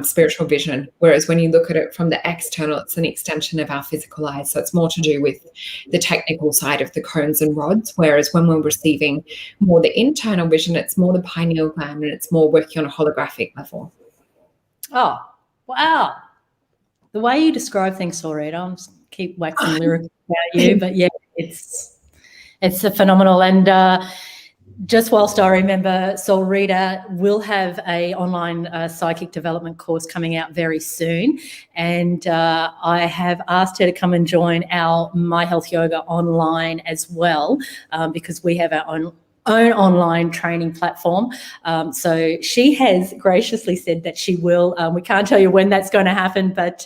spiritual vision, whereas when you look at it from the external, it's an extension of our physical eyes. So it's more to do with the technical side of the cones and rods, whereas when we're receiving more the internal vision, it's more the pineal gland, and it's more working on a holographic level. Oh, wow. The way you describe things, Solreta, I'll just keep waxing lyrical about you, but yeah, it's a phenomenal. And just whilst I remember, Solreta will have a online psychic development course coming out very soon, and I have asked her to come and join our My Health Yoga online as well, because we have our own online training platform. So she has graciously said that she will. We can't tell you when that's going to happen, but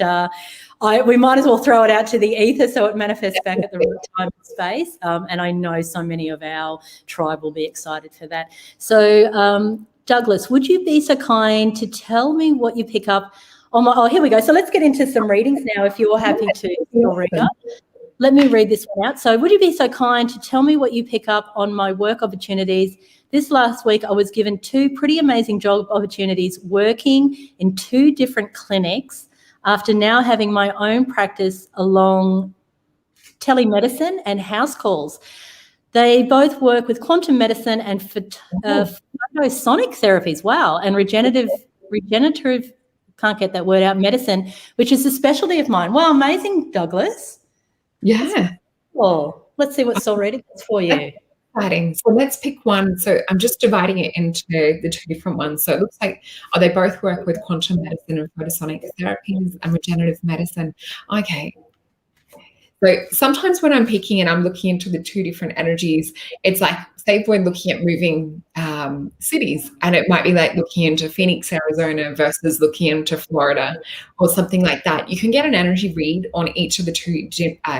we might as well throw it out to the ether so it manifests back at the right time and space. And I know so many of our tribe will be excited for that. So Douglas, would you be so kind to tell me what you pick up on my, here we go. So let's get into some readings now, if you're happy to, Solreta. Let me read this one out. So would you be so kind to tell me what you pick up on my work opportunities? This last week, I was given 2 pretty amazing job opportunities working in 2 different clinics after now having my own practice along telemedicine and house calls. They both work with quantum medicine and photosonic therapies. Wow. And regenerative, can't get that word out, medicine, which is a specialty of mine. Wow, amazing, Douglas. Yeah. Well, let's see what Solreta gets for you. Exciting. So let's pick one. So I'm just dividing it into the 2 different ones. So it looks like, they both work with quantum medicine and photosonic therapies and regenerative medicine. Okay. So sometimes when I'm picking and I'm looking into the two different energies, it's like, say if we're looking at moving cities, and it might be like looking into Phoenix, Arizona versus looking into Florida or something like that. You can get an energy read on each of the two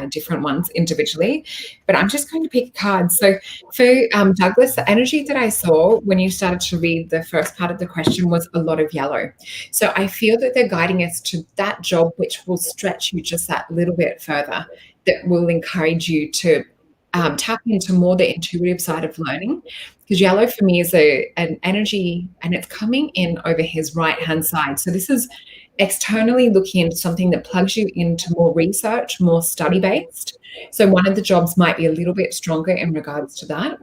different ones individually, but I'm just going to pick cards. So for Douglas, the energy that I saw when you started to read the first part of the question was a lot of yellow. So I feel that they're guiding us to that job which will stretch you just that little bit further, that will encourage you to tap into more the intuitive side of learning. Because yellow for me is an energy, and it's coming in over his right-hand side. So this is externally looking into something that plugs you into more research, more study-based. So one of the jobs might be a little bit stronger in regards to that.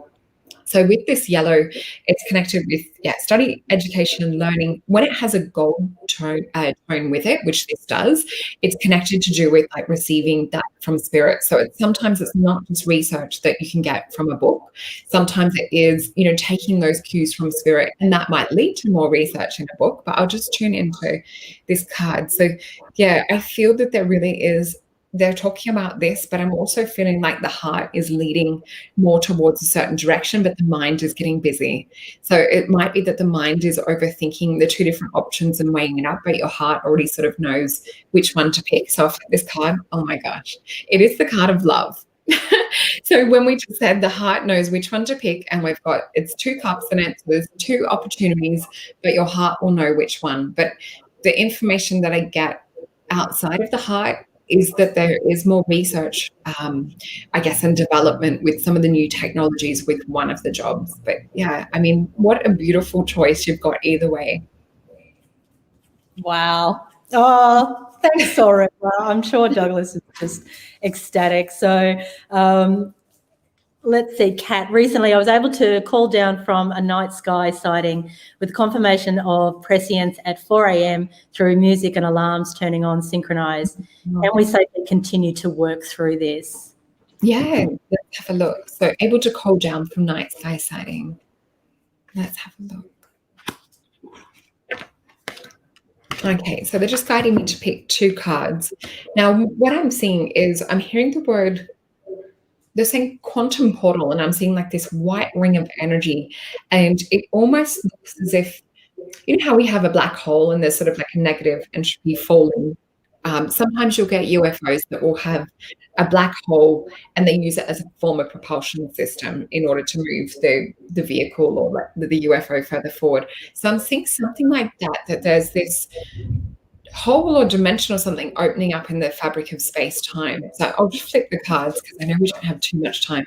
So with this yellow, it's connected with study, education, and learning. When it has a gold tone with it, which this does, it's connected to do with like receiving that from spirit. So sometimes it's not just research that you can get from a book. Sometimes it is, taking those cues from spirit, and that might lead to more research in a book. But I'll just tune into this card. So yeah, I feel that there really is. They're talking about this, but I'm also feeling like the heart is leading more towards a certain direction, but the mind is getting busy. So it might be that the mind is overthinking the two different options and weighing it up, but your heart already sort of knows which one to pick. So I flip this card. Oh my gosh, it is the card of love. So when we just said the heart knows which one to pick, and we've got, it's 2 cups in it, so there's 2 opportunities, but your heart will know which one. But the information that I get outside of the heart is that there is more research, I guess, and development with some of the new technologies with one of the jobs. But yeah, I mean, what a beautiful choice you've got either way. Wow. Oh, thanks, Solreta. I'm sure Douglas is just ecstatic. So let's see, Kat. Recently, I was able to call down from a night sky sighting with confirmation of prescience at 4 a.m. through music and alarms turning on synchronized. And we safely continue to work through this. Yeah, let's have a look. So able to call down from night sky sighting. Let's have a look. Okay, so they're just guiding me to pick 2 cards. Now, what I'm seeing is I'm hearing the word, they're saying quantum portal, and I'm seeing like this white ring of energy, and it almost looks as if, how we have a black hole and there's sort of like a negative entropy falling. Sometimes you'll get UFOs that will have a black hole, and they use it as a form of propulsion system in order to move the vehicle or the UFO further forward. So I'm seeing something like that there's this hole or dimension or something opening up in the fabric of space-time. So I'll just flip the cards because I know we don't have too much time.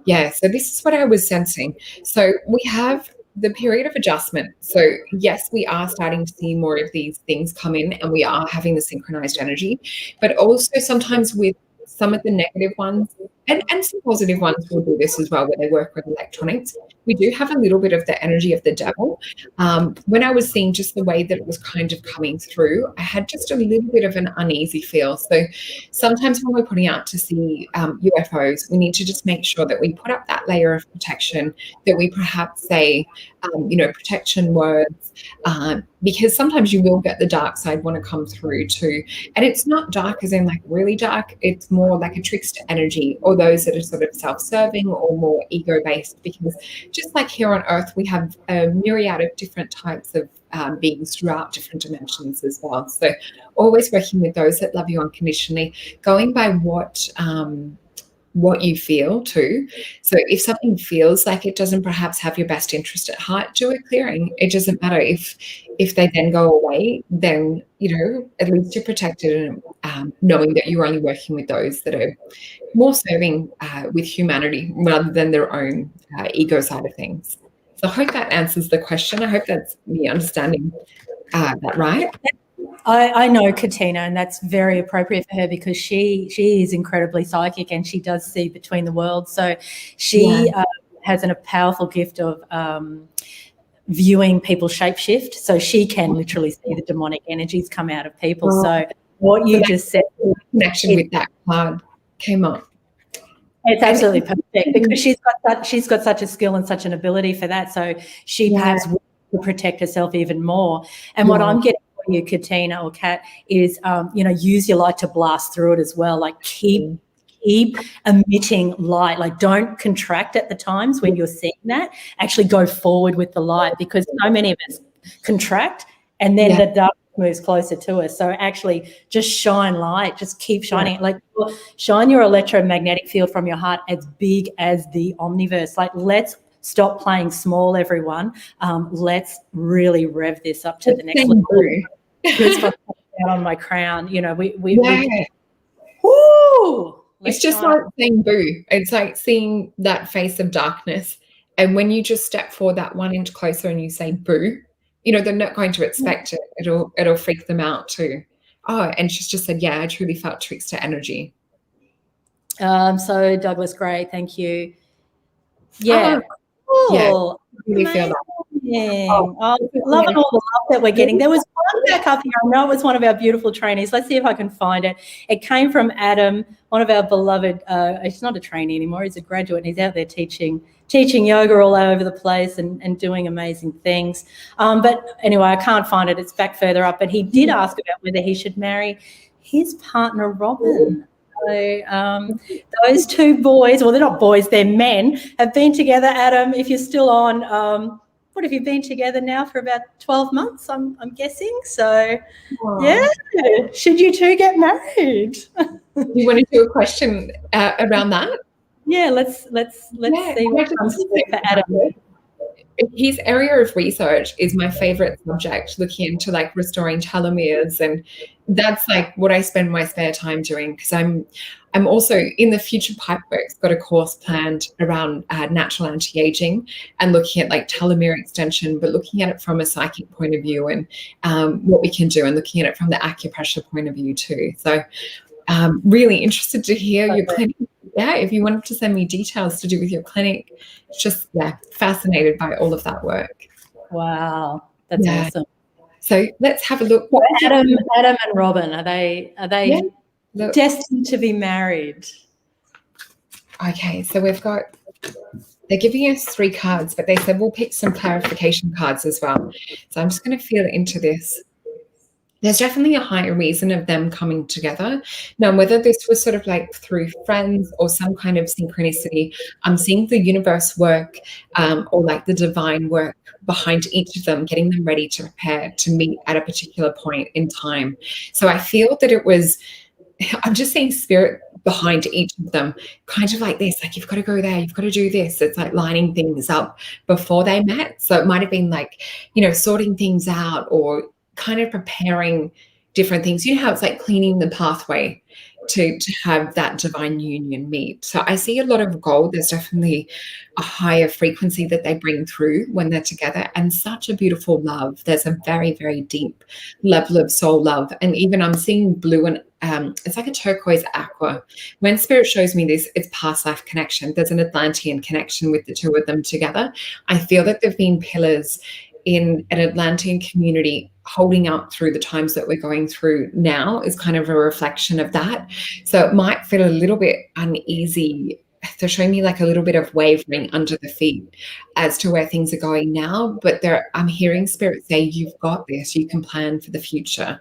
Yeah, so this is what I was sensing. So we have the period of adjustment. So yes, we are starting to see more of these things come in, and we are having the synchronized energy, but also sometimes with some of the negative ones and some positive ones will do this as well, where they work with electronics. We do have a little bit of the energy of the devil. When I was seeing just the way that it was kind of coming through, I had just a little bit of an uneasy feel. So sometimes when we're putting out to see UFOs, we need to just make sure that we put up that layer of protection, that we perhaps say, protection words, because sometimes you will get the dark side want to come through too. And it's not dark as in like really dark. It's more like a trickster energy, or those that are sort of self-serving or more ego-based, because just like here on Earth, we have a myriad of different types of beings throughout different dimensions as well. So always working with those that love you unconditionally, going by what you feel too. So if something feels like it doesn't perhaps have your best interest at heart, do a clearing. It doesn't matter if they then go away, then at least you're protected, and knowing that you're only working with those that are more serving with humanity rather than their own ego side of things. So I hope that answers the question. I hope that's me understanding that right. I know Katina, and that's very appropriate for her because she is incredibly psychic and she does see between the worlds. So she has a powerful gift of viewing people shapeshift. So she can literally see the demonic energies come out of people. So what you just said, connection with that card came up. It's absolutely perfect because she's got such a skill and such an ability for that. So she perhaps will protect herself even more. And what I'm getting for you, Katina or Kat, is use your light to blast through it as well. Like keep keep emitting light. Like, don't contract at the times when you're seeing that. Actually go forward with the light, because so many of us contract and then the dark moves closer to us. So actually just shine light, just keep shining. Like, shine your electromagnetic field from your heart as big as the omniverse. Like, let's stop playing small, everyone. Let's really rev this up to the next level. Goosebumps down on my crown. You know, we woo! It's just like saying boo. It's like seeing that face of darkness. And when you just step forward that 1 inch closer and you say boo, you know, they're not going to expect it. It'll freak them out too. Oh, and she's just said, yeah, I truly felt trickster energy. So Douglas, great, thank you. Yeah. Cool. Yeah, really feel that. Loving all the love that we're getting. There was one back up here. I know it was one of our beautiful trainees. Let's see if I can find it. It came from Adam, one of our beloved, he's not a trainee anymore, he's a graduate, and he's out there teaching yoga all over the place and doing amazing things. But anyway, I can't find it. It's back further up. But he did ask about whether he should marry his partner, Robin. So those two boys, well, they're not boys, they're men, have been together. Adam, if you're still on, what have you been together now for about 12 months, I'm guessing? So, yeah, should you two get married? You want to do a question around that? Yeah, let's see what comes for Adam. His area of research is my favorite subject, looking into like restoring telomeres, and that's like what I spend my spare time doing, because I'm also in the Future Pipeworks got a course planned around natural anti-aging and looking at like telomere extension, but looking at it from a psychic point of view and what we can do, and looking at it from the acupressure point of view too. So really interested to hear your clinic. Yeah, if you wanted to send me details to do with your clinic, just fascinated by all of that work. Wow, that's awesome. So let's have a look. Adam and Robin, are they destined to be married? Okay, so they're giving us 3 cards, but they said we'll pick some clarification cards as well. So I'm just going to feel into this. There's definitely a higher reason of them coming together. Now, whether this was sort of like through friends or some kind of synchronicity, I'm seeing the universe work or like the divine work behind each of them, getting them ready to prepare to meet at a particular point in time. So I feel that I'm just seeing spirit behind each of them, kind of like this, like you've got to go there, you've got to do this. It's like lining things up before they met. So it might have been like, you know, sorting things out or kind of preparing different things. You know how it's like cleaning the pathway to have that divine union meet. So I see a lot of gold. There's definitely a higher frequency that they bring through when they're together, and such a beautiful love. There's a very, very deep level of soul love. And even I'm seeing blue and it's like a turquoise aqua. When spirit shows me this, it's past life connection. There's an Atlantean connection with the two of them together. I feel that they've been pillars in an Atlantean community holding up through the times that we're going through now, is kind of a reflection of that. So it might feel a little bit uneasy. They're showing me like a little bit of wavering under the feet as to where things are going now, but I'm hearing spirit say, you've got this, you can plan for the future.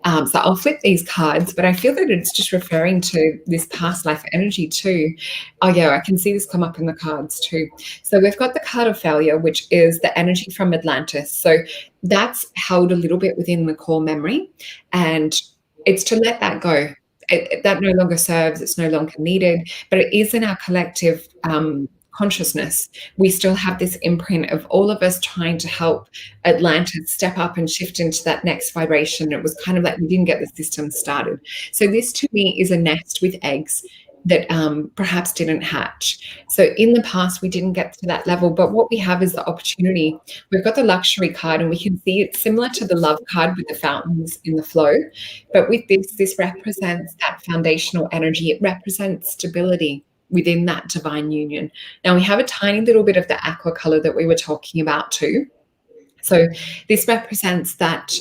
So I'll flip these cards, but I feel that it's just referring to this past life energy too. Oh yeah, I can see this come up in the cards too. So we've got the card of failure, which is the energy from Atlantis. So that's held a little bit within the core memory, and it's to let that go. That no longer serves, it's no longer needed, but it is in our collective consciousness. We still have this imprint of all of us trying to help Atlantis step up and shift into that next vibration. It was kind of like we didn't get the system started. So this to me is a nest with eggs that perhaps didn't hatch. So in the past, we didn't get to that level, but what we have is the opportunity. We've got the luxury card, and we can see it's similar to the love card with the fountains in the flow. But with this represents that foundational energy. It represents stability within that divine union. Now we have a tiny little bit of the aqua color that we were talking about too. So this represents that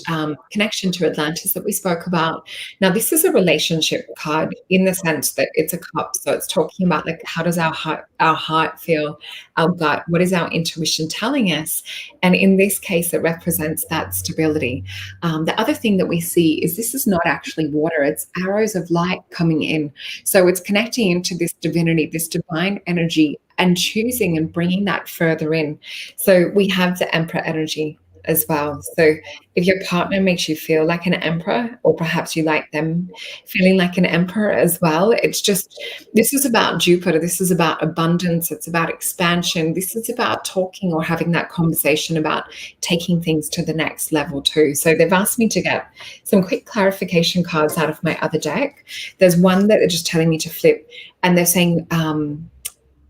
connection to Atlantis that we spoke about. Now, this is a relationship card in the sense that it's a cup. So it's talking about like, how does our heart feel, our gut, what is our intuition telling us? And in this case, it represents that stability. The other thing that we see is this is not actually water. It's arrows of light coming in. So it's connecting into this divinity, this divine energy, and choosing and bringing that further in. So we have the Emperor energy as well. So if your partner makes you feel like an emperor, or perhaps you like them feeling like an emperor as well, it's just, this is about Jupiter. This is about abundance. It's about expansion. This is about talking or having that conversation about taking things to the next level too. So they've asked me to get some quick clarification cards out of my other deck. There's one that they're just telling me to flip, and they're saying,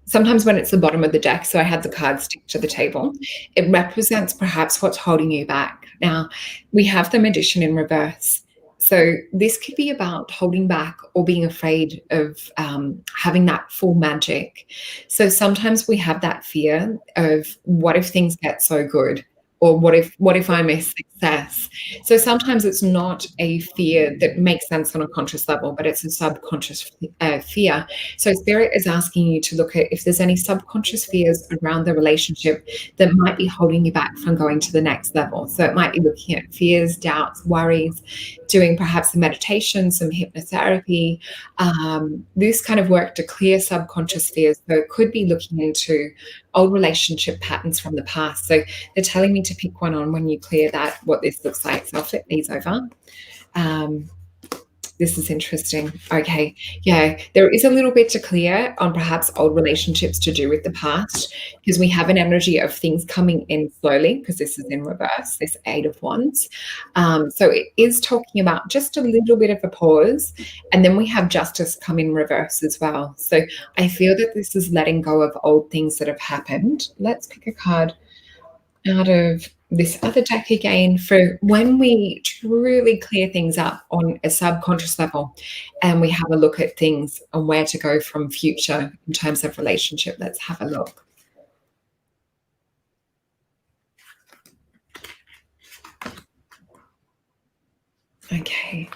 sometimes when it's the bottom of the deck, so I had the cards stick to the table, it represents perhaps what's holding you back. Now, we have the Magician in reverse. So this could be about holding back or being afraid of having that full magic. So sometimes we have that fear of, what if things get so good? Or what if I miss success? So sometimes it's not a fear that makes sense on a conscious level, but it's a subconscious fear. So Spirit is asking you to look at if there's any subconscious fears around the relationship that might be holding you back from going to the next level. So it might be looking at fears, doubts, worries, doing perhaps some meditation, some hypnotherapy, this kind of work to clear subconscious fears. So it could be looking into old relationship patterns from the past. So they're telling me to pick one on when you clear that, what this looks like. So I'll flip these over. This is interesting. Okay. Yeah, there is a little bit to clear on perhaps old relationships to do with the past, because we have an energy of things coming in slowly, because this is in reverse, this 8 of Wands. So it is talking about just a little bit of a pause. And then we have Justice come in reverse as well. So I feel that this is letting go of old things that have happened. Let's pick a card out of this other deck again for when we truly clear things up on a subconscious level, and we have a look at things and where to go from future in terms of relationship. Let's have a look. Okay.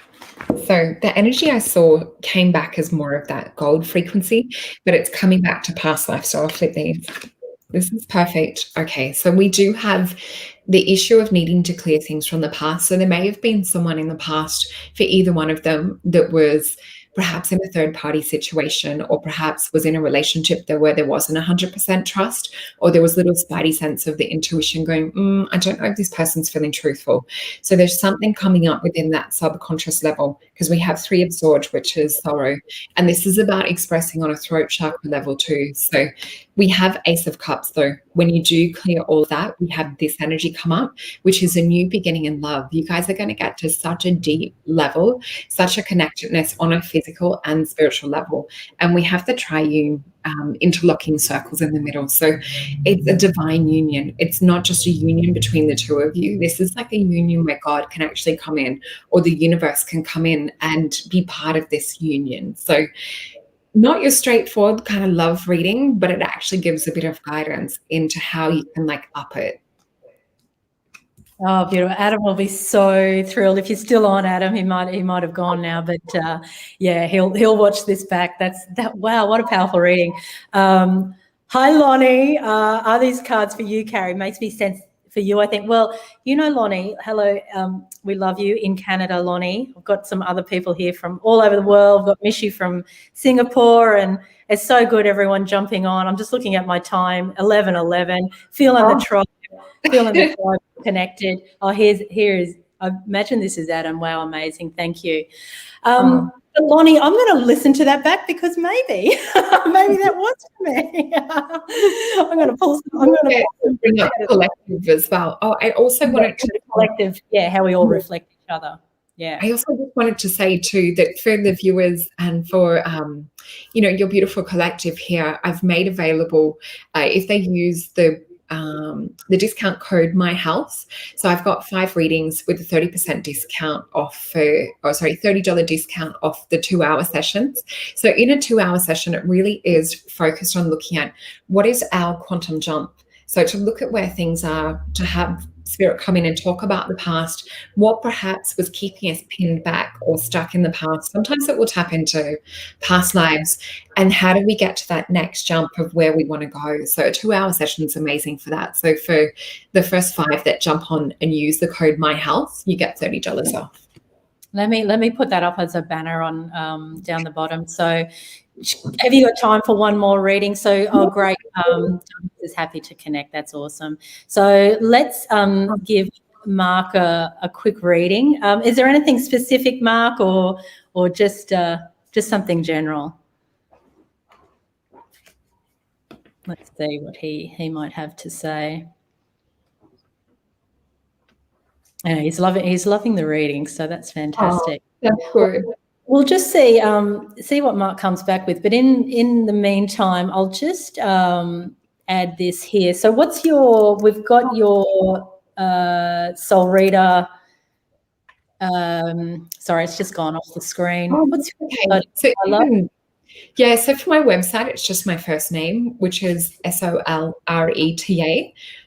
So the energy I saw came back as more of that gold frequency, but it's coming back to past life. So I'll flip these. This is perfect. Okay, so we do have the issue of needing to clear things from the past. So there may have been someone in the past for either one of them that was perhaps in a third-party situation, or perhaps was in a relationship where there wasn't 100% trust, or there was a little spidey sense of the intuition going, I don't know if this person's feeling truthful. So there's something coming up within that subconscious level, because we have 3 of Swords, which is sorrow. And this is about expressing on a throat chakra level too. So we have Ace of Cups though. When you do clear all of that, we have this energy come up, which is a new beginning in love. You guys are going to get to such a deep level, such a connectedness on a physical and spiritual level. And we have the triune interlocking circles in the middle. So it's a divine union. It's not just a union between the two of you. This is like a union where God can actually come in, or the universe can come in and be part of this union. So not your straightforward kind of love reading, but it actually gives a bit of guidance into how you can like up it. Oh, beautiful. Adam will be so thrilled. If you're still on, Adam, he might have gone now, but yeah, he'll watch this back. Wow, what a powerful reading. Hi, Lonnie. Are these cards for you, Carrie? Makes me sense for you, I think. Well, you know, Lonnie, hello. We love you in Canada, Lonnie. I've got some other people here from all over the world. I've got Mishi from Singapore, and it's so good, everyone jumping on. I'm just looking at my time, 11:11, feeling the tribe, connected. Oh, here is, I imagine this is Adam. Wow, amazing. Thank you. But Lonnie, I'm going to listen to that back, because maybe that was for me. I'm going to pull bring up collective as well. Oh, I also wanted to collective, yeah, how we all reflect each other. Yeah. I also just wanted to say too that for the viewers and for your beautiful collective here, I've made available if they use the discount code MyHealth. So I've got 5 readings with a 30% discount off $30 discount off the 2-hour sessions. So in a 2-hour session, it really is focused on looking at what is our quantum jump So to look at where things are, to have spirit come in and talk about the past, what perhaps was keeping us pinned back or stuck in the past. Sometimes it will tap into past lives, and how do we get to that next jump of where we want to go. So a 2-hour session is amazing for that. So for the first 5 that jump on and use the code MyHealth, you get $30 off. Let me put that up as a banner on down the bottom. So have you got time for one more reading? So, oh, great. John is happy to connect. That's awesome. So let's give Mark a quick reading. Is there anything specific, Mark, or just something general? Let's see what he might have to say. Yeah, he's loving the reading, so that's fantastic. Oh, that's good. We'll just see what Mark comes back with. But in the meantime, I'll just add this here. So we've got your Solreta. Sorry, it's just gone off the screen. Oh, what's okay. So for my website, it's just my first name, which is Solreta,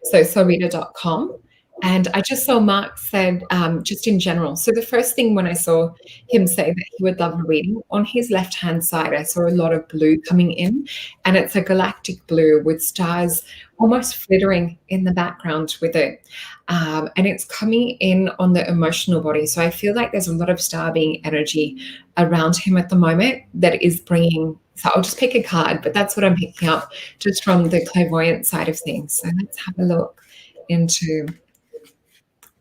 so solreta.com. And I just saw Mark said, just in general. So the first thing when I saw him say that he would love a reading, on his left-hand side, I saw a lot of blue coming in, and it's a galactic blue with stars almost flittering in the background with it. And it's coming in on the emotional body. So I feel like there's a lot of star being energy around him at the moment that is bringing, so I'll just pick a card, but that's what I'm picking up just from the clairvoyant side of things. So let's have a look into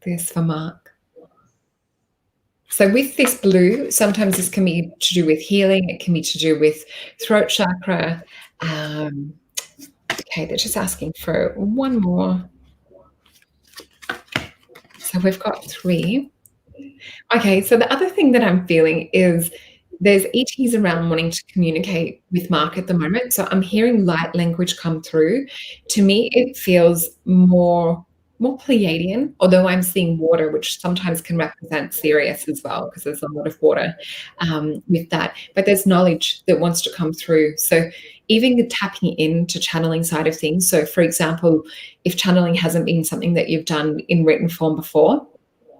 this for Mark. So with this blue, sometimes this can be to do with healing. It can be to do with throat chakra. Okay, they're just asking for one more. So we've got 3. Okay, so the other thing that I'm feeling is there's ETs around wanting to communicate with Mark at the moment. So I'm hearing light language come through. To me, it feels more Pleiadian, although I'm seeing water, which sometimes can represent Sirius as well, because there's a lot of water with that. But there's knowledge that wants to come through. So even the tapping into channeling side of things. So for example, if channeling hasn't been something that you've done in written form before,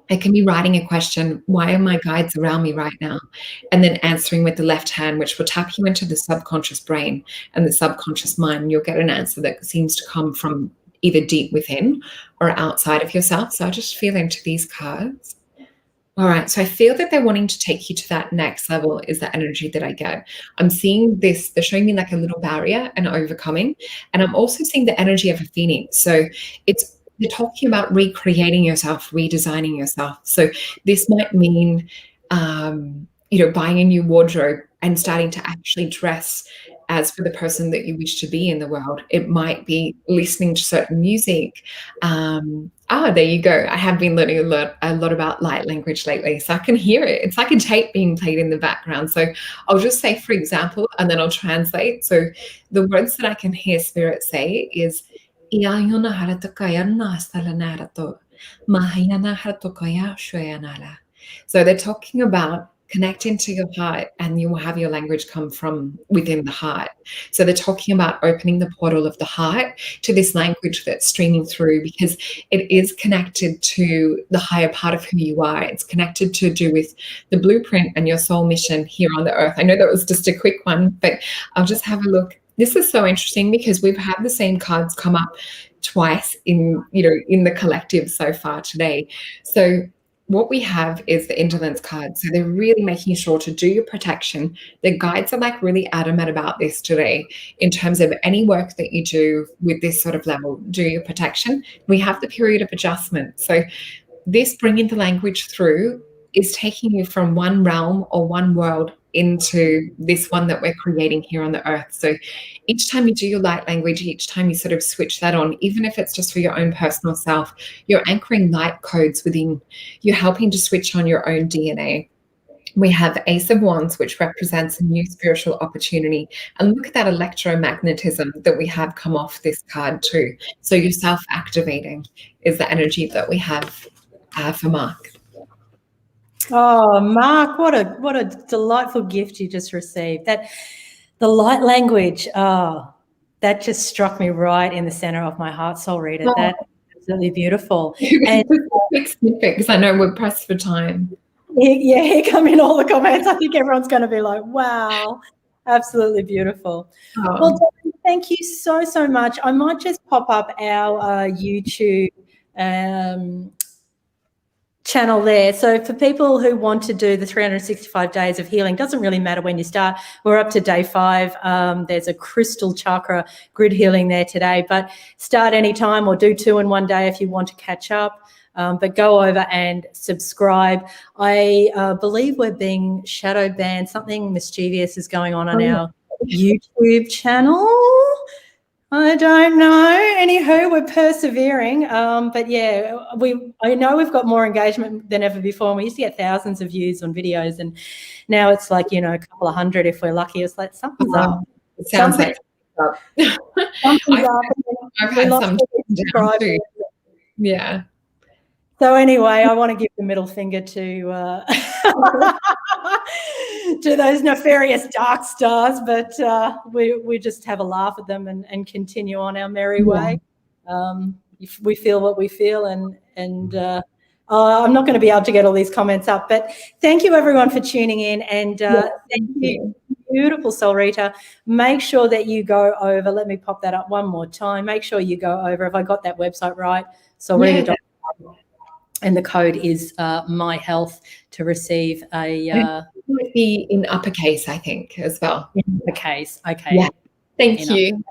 it can be writing a question, why are my guides around me right now? And then answering with the left hand, which will tap you into the subconscious brain and the subconscious mind. You'll get an answer that seems to come from either deep within or outside of yourself. So I just feel into these cards. All right, so I feel that they're wanting to take you to that next level is the energy that I get. I'm seeing this, they're showing me like a little barrier and overcoming. And I'm also seeing the energy of a phoenix. So they're talking about recreating yourself, redesigning yourself. So this might mean, buying a new wardrobe and starting to actually dress as for the person that you wish to be in the world. It might be listening to certain music. There you go. I have been learning a lot about light language lately, so I can hear it. It's like a tape being played in the background. So I'll just say, for example, and then I'll translate. So the words that I can hear Spirit say is, so they're talking about connect into your heart, and you will have your language come from within the heart. So they're talking about opening the portal of the heart to this language that's streaming through, because it is connected to the higher part of who you are. It's connected to do with the blueprint and your soul mission here on the earth. I know that was just a quick one, but I'll just have a look. This is so interesting because we've had the same cards come up twice in the collective so far today. So what we have is the Indolence card. So they're really making sure to do your protection. The guides are like really adamant about this today in terms of any work that you do with this sort of level, do your protection. We have the period of adjustment. So this bringing the language through is taking you from one realm or one world into this one that we're creating here on the earth. So each time you do your light language, each time you sort of switch that on, even if it's just for your own personal self, you're anchoring light codes within, you're helping to switch on your own DNA. We have Ace of Wands, which represents a new spiritual opportunity. And look at that electromagnetism that we have come off this card too. So you're self-activating is the energy that we have for Mark. Oh, Mark, what a delightful gift you just received. That the light language. Oh, That just struck me right in the center of my heart, Solreta. Oh. That's absolutely beautiful. And because I know we're pressed for time. Yeah, here come in all the comments. I think everyone's going to be like, wow, absolutely beautiful. Oh. Well, Debbie, thank you so, so much. I might just pop up our YouTube channel there. So for people who want to do the 365 days of healing, doesn't really matter when you start. We're up to day 5. There's a crystal chakra grid healing there today, but start anytime or do 2 in one day if you want to catch up. But go over and subscribe. I believe we're being shadow banned. Something mischievous is going on our YouTube channel. I don't know. Anywho, we're persevering. But yeah, I know we've got more engagement than ever before. And we used to get thousands of views on videos, and now it's like, you know, a couple of hundred if we're lucky. It's like something's up. It sounds something's up. Something's up. I've had some down too. Yeah. So anyway, I want to give the middle finger to to those nefarious dark stars, but we just have a laugh at them and continue on our merry way. We feel what we feel, and I'm not going to be able to get all these comments up, but thank you everyone for tuning in, and thank you, beautiful Solreta. Make sure that you go over. Let me pop that up one more time. Make sure you go over. Have I got that website right? Solreta.com. And the code is My Health to receive a. It might be in uppercase, I think, as well. In uppercase, okay. Yeah. Thank you.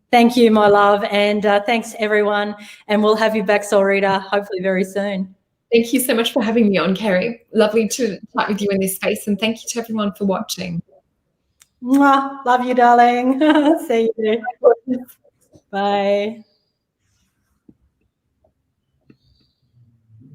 Thank you, my love, and thanks everyone. And we'll have you back, Solreta, hopefully very soon. Thank you so much for having me on, Kerry. Lovely to chat with you in this space, and thank you to everyone for watching. Mwah. Love you, darling. See you. Bye.